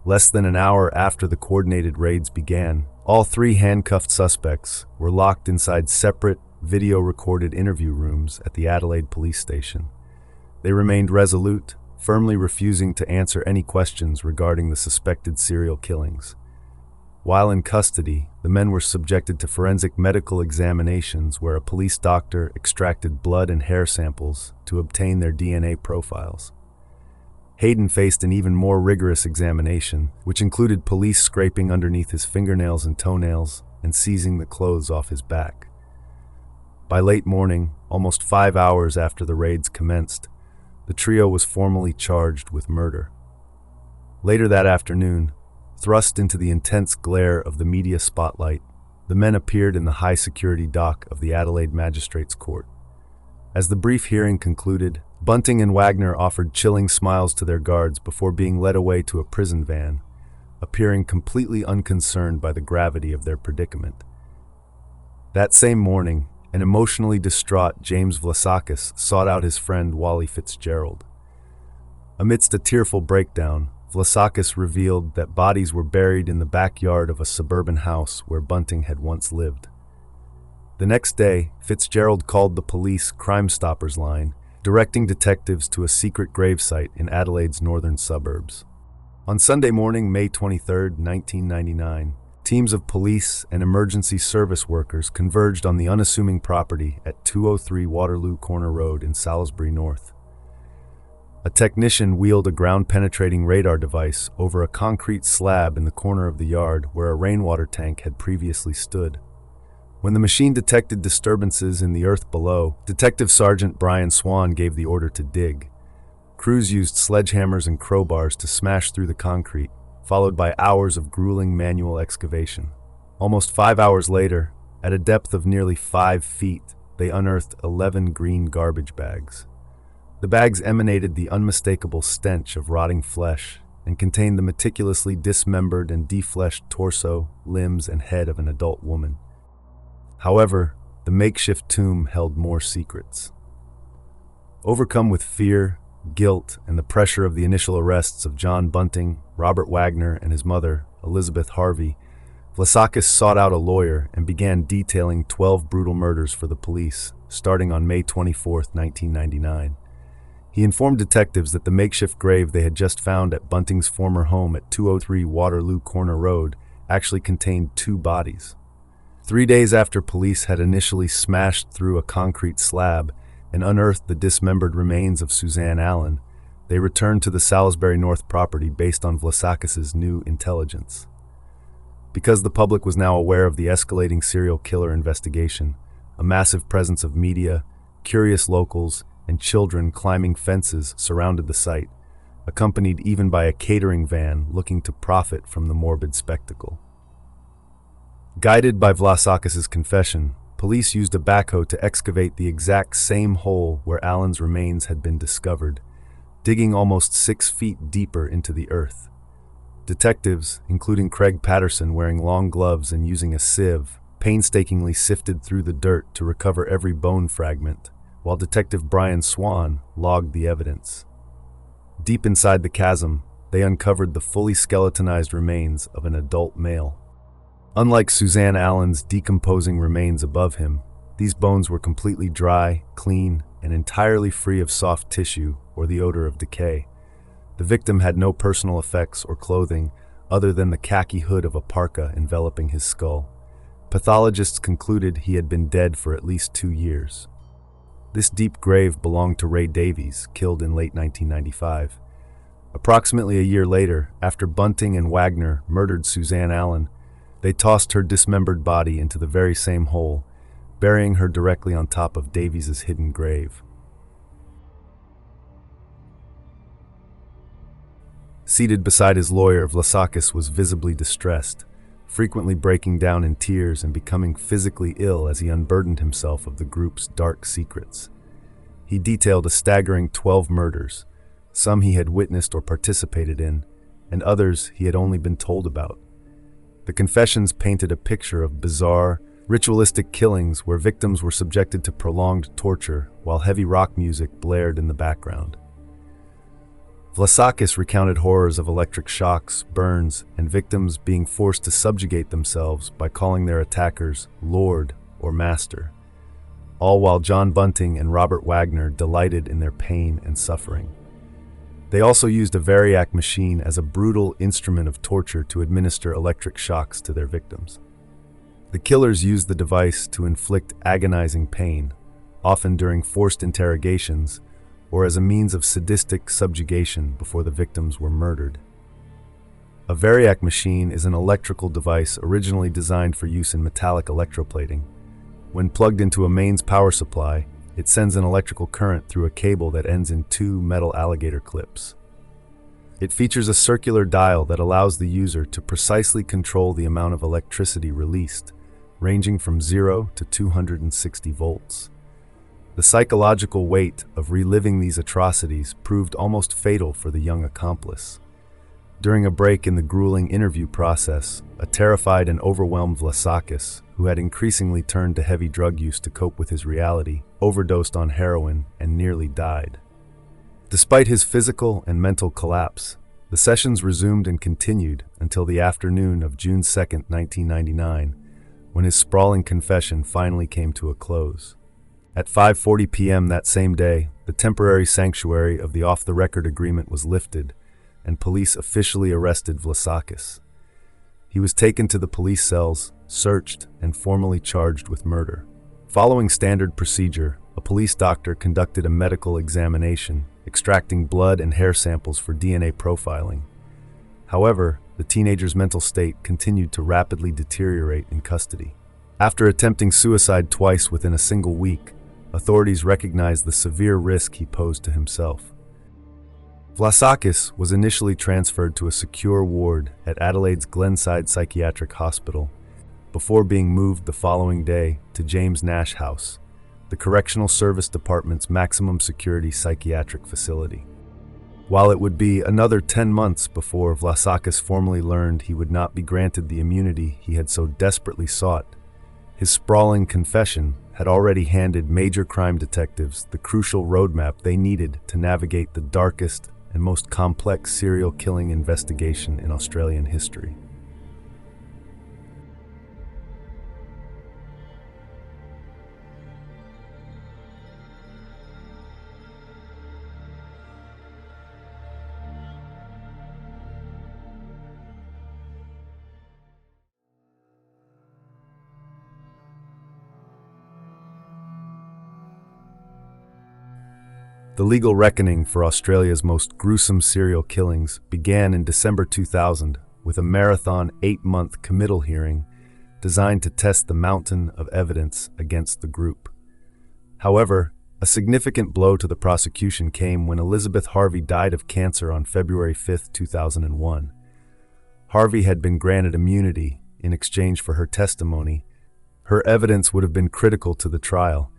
Less than an hour after the coordinated raids began, all 3 handcuffed suspects were locked inside separate, video-recorded interview rooms at the Adelaide police station. They remained resolute, firmly refusing to answer any questions regarding the suspected serial killings. While in custody, the men were subjected to forensic medical examinations where a police doctor extracted blood and hair samples to obtain their DNA profiles. Hayden faced an even more rigorous examination, which included police scraping underneath his fingernails and toenails and seizing the clothes off his back. By late morning, almost 5 hours after the raids commenced, the trio was formally charged with murder. Later that afternoon, thrust into the intense glare of the media spotlight, the men appeared in the high-security dock of the Adelaide Magistrates' Court. As the brief hearing concluded, Bunting and Wagner offered chilling smiles to their guards before being led away to a prison van, appearing completely unconcerned by the gravity of their predicament. That same morning, an emotionally distraught James Vlasakis sought out his friend Wally Fitzgerald. Amidst a tearful breakdown, Vlasakis revealed that bodies were buried in the backyard of a suburban house where Bunting had once lived. The next day, Fitzgerald called the police Crime Stoppers line, directing detectives to a secret gravesite in Adelaide's northern suburbs. On Sunday morning, May 23, 1999, teams of police and emergency service workers converged on the unassuming property at 203 Waterloo Corner Road in Salisbury North. A technician wheeled a ground-penetrating radar device over a concrete slab in the corner of the yard where a rainwater tank had previously stood. When the machine detected disturbances in the earth below, Detective Sergeant Brian Swan gave the order to dig. Crews used sledgehammers and crowbars to smash through the concrete, followed by hours of grueling manual excavation. Almost 5 hours later, at a depth of nearly 5 feet, they unearthed 11 green garbage bags. The bags emanated the unmistakable stench of rotting flesh and contained the meticulously dismembered and defleshed torso, limbs, and head of an adult woman. However, the makeshift tomb held more secrets. Overcome with fear, guilt, and the pressure of the initial arrests of John Bunting, Robert Wagner, and his mother, Elizabeth Harvey, Vlasakis sought out a lawyer and began detailing 12 brutal murders for the police, starting on May 24, 1999. He informed detectives that the makeshift grave they had just found at Bunting's former home at 203 Waterloo Corner Road actually contained 2 bodies. 3 days after police had initially smashed through a concrete slab and unearthed the dismembered remains of Suzanne Allen, they returned to the Salisbury North property based on Vlasakis's new intelligence. Because the public was now aware of the escalating serial killer investigation, a massive presence of media, curious locals, and children climbing fences surrounded the site, accompanied even by a catering van looking to profit from the morbid spectacle. Guided by Vlasakis's confession, police used a backhoe to excavate the exact same hole where Allen's remains had been discovered, digging almost 6 feet deeper into the earth. Detectives, including Craig Patterson wearing long gloves and using a sieve, painstakingly sifted through the dirt to recover every bone fragment, while Detective Brian Swan logged the evidence. Deep inside the chasm, they uncovered the fully skeletonized remains of an adult male. Unlike Suzanne Allen's decomposing remains above him, these bones were completely dry, clean, and entirely free of soft tissue or the odor of decay. The victim had no personal effects or clothing other than the khaki hood of a parka enveloping his skull. Pathologists concluded he had been dead for at least 2 years. This deep grave belonged to Ray Davies, killed in late 1995. Approximately a year later, after Bunting and Wagner murdered Suzanne Allen, they tossed her dismembered body into the very same hole, burying her directly on top of Davies' hidden grave. Seated beside his lawyer, Vlasakis was visibly distressed, frequently breaking down in tears and becoming physically ill as he unburdened himself of the group's dark secrets. He detailed a staggering 12 murders, some he had witnessed or participated in, and others he had only been told about. The confessions painted a picture of bizarre, ritualistic killings where victims were subjected to prolonged torture while heavy rock music blared in the background. Vlasakis recounted horrors of electric shocks, burns, and victims being forced to subjugate themselves by calling their attackers Lord or Master, all while John Bunting and Robert Wagner delighted in their pain and suffering. They also used a variac machine as a brutal instrument of torture to administer electric shocks to their victims. The killers used the device to inflict agonizing pain, often during forced interrogations, or as a means of sadistic subjugation before the victims were murdered. A variac machine is an electrical device originally designed for use in metallic electroplating. When plugged into a mains power supply, it sends an electrical current through a cable that ends in 2 metal alligator clips. It features a circular dial that allows the user to precisely control the amount of electricity released, ranging from 0 to 260 volts. The psychological weight of reliving these atrocities proved almost fatal for the young accomplice. During a break in the grueling interview process, a terrified and overwhelmed Vlasakis, who had increasingly turned to heavy drug use to cope with his reality, overdosed on heroin and nearly died. Despite his physical and mental collapse, the sessions resumed and continued until the afternoon of June 2, 1999, when his sprawling confession finally came to a close. At 5:40 p.m. that same day, the temporary sanctuary of the off-the-record agreement was lifted, and police officially arrested Vlasakis. He was taken to the police cells, searched, and formally charged with murder. Following standard procedure, a police doctor conducted a medical examination, extracting blood and hair samples for DNA profiling. However, the teenager's mental state continued to rapidly deteriorate in custody. After attempting suicide twice within a single week, authorities recognized the severe risk he posed to himself. Vlasakis was initially transferred to a secure ward at Adelaide's Glenside Psychiatric Hospital, before being moved the following day to James Nash House, the Correctional Service Department's maximum security psychiatric facility. While it would be another 10 months before Vlasakis formally learned he would not be granted the immunity he had so desperately sought, his sprawling confession had already handed major crime detectives the crucial roadmap they needed to navigate the darkest and most complex serial killing investigation in Australian history. The legal reckoning for Australia's most gruesome serial killings began in December 2000 with a marathon 8-month committal hearing designed to test the mountain of evidence against the group. However, a significant blow to the prosecution came when Elizabeth Harvey died of cancer on February 5, 2001. Harvey had been granted immunity in exchange for her testimony. Her evidence would have been critical to the trial,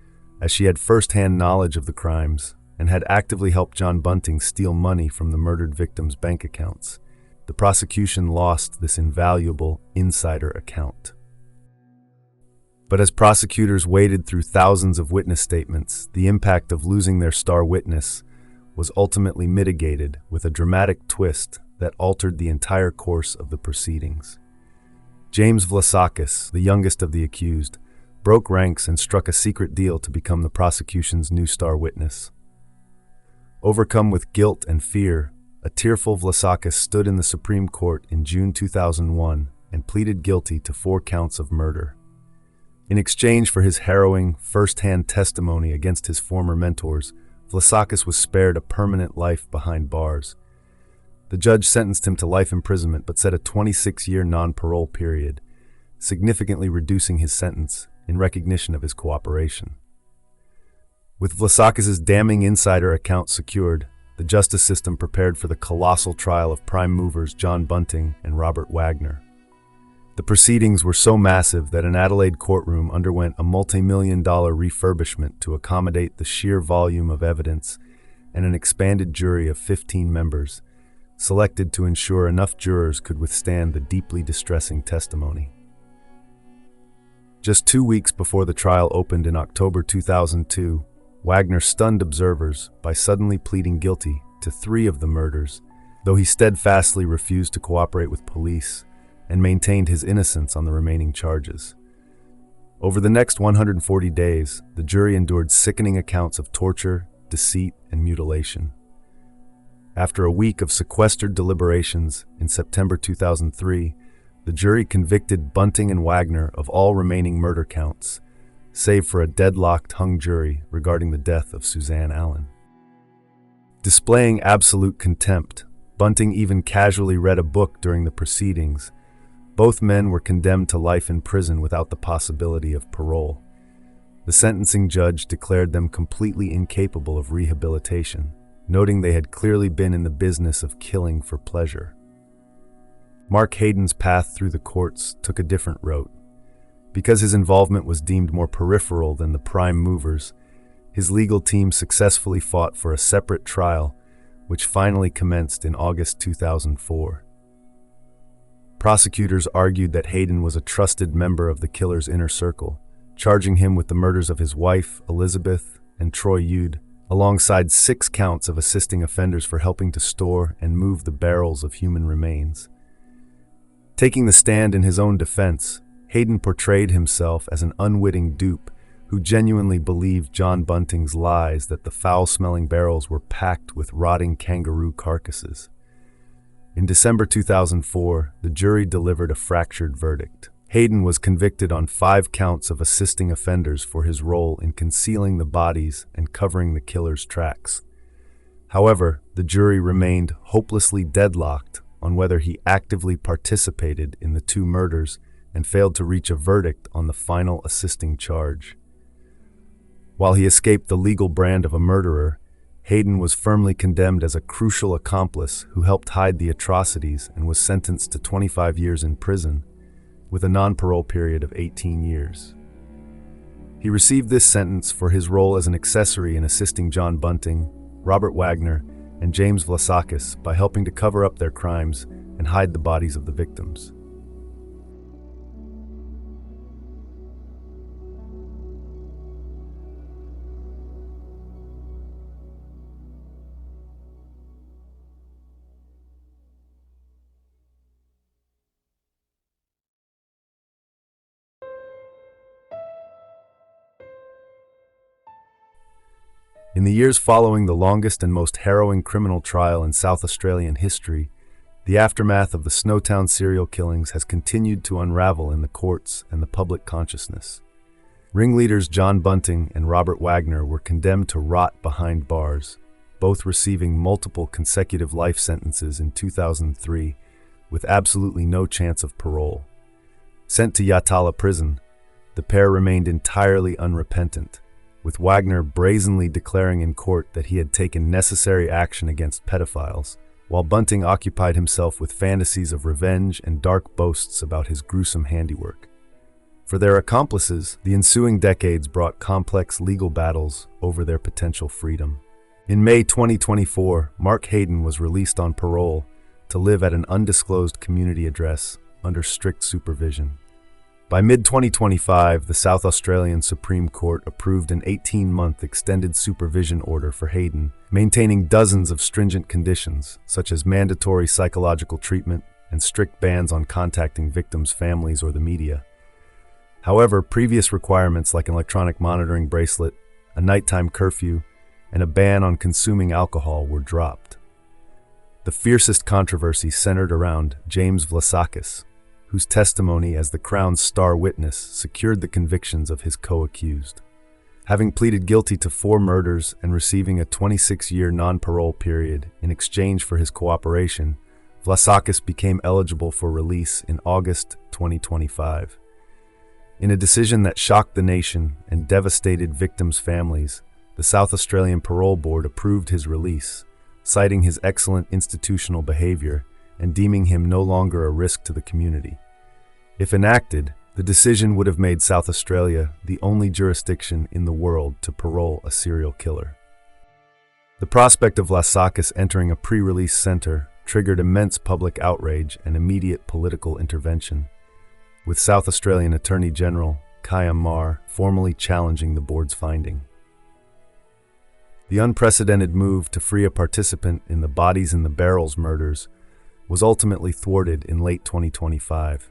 as she had first-hand knowledge of the crimes and had actively helped John Bunting steal money from the murdered victims' bank accounts. The prosecution lost this invaluable insider account. But as prosecutors waded through thousands of witness statements, the impact of losing their star witness was ultimately mitigated with a dramatic twist that altered the entire course of the proceedings. James Vlasakis, the youngest of the accused, broke ranks and struck a secret deal to become the prosecution's new star witness. Overcome with guilt and fear, a tearful Vlasakis stood in the Supreme Court in June 2001 and pleaded guilty to 4 counts of murder. In exchange for his harrowing, first-hand testimony against his former mentors, Vlasakis was spared a permanent life behind bars. The judge sentenced him to life imprisonment but set a 26-year non-parole period, significantly reducing his sentence in recognition of his cooperation. With Vlasakis' damning insider account secured, the justice system prepared for the colossal trial of prime movers John Bunting and Robert Wagner. The proceedings were so massive that an Adelaide courtroom underwent a multi-million-dollar refurbishment to accommodate the sheer volume of evidence, and an expanded jury of 15 members, selected to ensure enough jurors could withstand the deeply distressing testimony. Just 2 weeks before the trial opened in October 2002, Wagner stunned observers by suddenly pleading guilty to 3 of the murders, though he steadfastly refused to cooperate with police and maintained his innocence on the remaining charges. Over the next 140 days, the jury endured sickening accounts of torture, deceit, and mutilation. After a week of sequestered deliberations in September 2003, the jury convicted Bunting and Wagner of all remaining murder counts, save for a deadlocked hung jury regarding the death of Suzanne Allen. Displaying absolute contempt, Bunting even casually read a book during the proceedings. Both men were condemned to life in prison without the possibility of parole. The sentencing judge declared them completely incapable of rehabilitation, noting they had clearly been in the business of killing for pleasure. Mark Hayden's path through the courts took a different route. Because his involvement was deemed more peripheral than the prime movers, his legal team successfully fought for a separate trial, which finally commenced in August 2004. Prosecutors argued that Hayden was a trusted member of the killer's inner circle, charging him with the murders of his wife, Elizabeth, and Troy Yude, alongside 6 counts of assisting offenders for helping to store and move the barrels of human remains. Taking the stand in his own defense, Hayden portrayed himself as an unwitting dupe who genuinely believed John Bunting's lies that the foul-smelling barrels were packed with rotting kangaroo carcasses. In December 2004, the jury delivered a fractured verdict. Hayden was convicted on 5 counts of assisting offenders for his role in concealing the bodies and covering the killer's tracks. However, the jury remained hopelessly deadlocked on whether he actively participated in the 2 murders and failed to reach a verdict on the final assisting charge. While he escaped the legal brand of a murderer, Hayden was firmly condemned as a crucial accomplice who helped hide the atrocities and was sentenced to 25 years in prison, with a non-parole period of 18 years. He received this sentence for his role as an accessory in assisting John Bunting, Robert Wagner, and James Vlasakis by helping to cover up their crimes and hide the bodies of the victims. In the years following the longest and most harrowing criminal trial in South Australian history, the aftermath of the Snowtown serial killings has continued to unravel in the courts and the public consciousness. Ringleaders John Bunting and Robert Wagner were condemned to rot behind bars, both receiving multiple consecutive life sentences in 2003, with absolutely no chance of parole. Sent to Yatala prison, the pair remained entirely unrepentant, with Wagner brazenly declaring in court that he had taken necessary action against pedophiles, while Bunting occupied himself with fantasies of revenge and dark boasts about his gruesome handiwork. For their accomplices, the ensuing decades brought complex legal battles over their potential freedom. In May 2024, Mark Hayden was released on parole to live at an undisclosed community address under strict supervision. By mid-2025, the South Australian Supreme Court approved an 18-month extended supervision order for Hayden, maintaining dozens of stringent conditions, such as mandatory psychological treatment and strict bans on contacting victims' families or the media. However, previous requirements like an electronic monitoring bracelet, a nighttime curfew, and a ban on consuming alcohol were dropped. The fiercest controversy centered around James Vlasakis, whose testimony as the Crown's star witness secured the convictions of his co-accused. Having pleaded guilty to 4 murders and receiving a 26-year non-parole period in exchange for his cooperation, Vlasakis became eligible for release in August 2025. In a decision that shocked the nation and devastated victims' families, the South Australian Parole Board approved his release, citing his excellent institutional behavior and deeming him no longer a risk to the community. If enacted, the decision would have made South Australia the only jurisdiction in the world to parole a serial killer. The prospect of Vlasakis entering a pre-release center triggered immense public outrage and immediate political intervention, with South Australian Attorney General Kaya Marr formally challenging the board's finding. The unprecedented move to free a participant in the Bodies in the Barrels murders was ultimately thwarted in late 2025.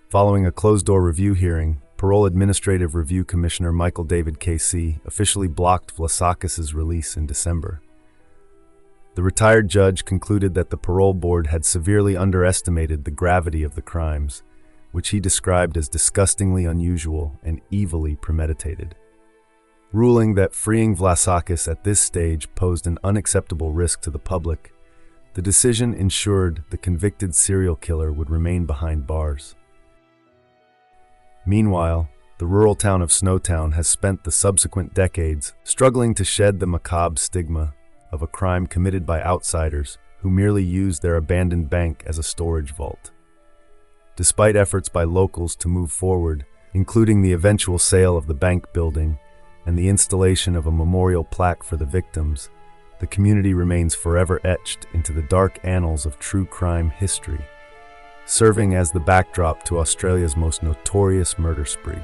Following a closed-door review hearing, Parole Administrative Review Commissioner Michael David KC officially blocked Vlasakis' release in December. The retired judge concluded that the parole board had severely underestimated the gravity of the crimes, which he described as disgustingly unusual and evilly premeditated. Ruling that freeing Vlasakis at this stage posed an unacceptable risk to the public, the decision ensured the convicted serial killer would remain behind bars. Meanwhile, the rural town of Snowtown has spent the subsequent decades struggling to shed the macabre stigma of a crime committed by outsiders who merely used their abandoned bank as a storage vault. Despite efforts by locals to move forward, including the eventual sale of the bank building and the installation of a memorial plaque for the victims, the community remains forever etched into the dark annals of true crime history, serving as the backdrop to Australia's most notorious murder spree.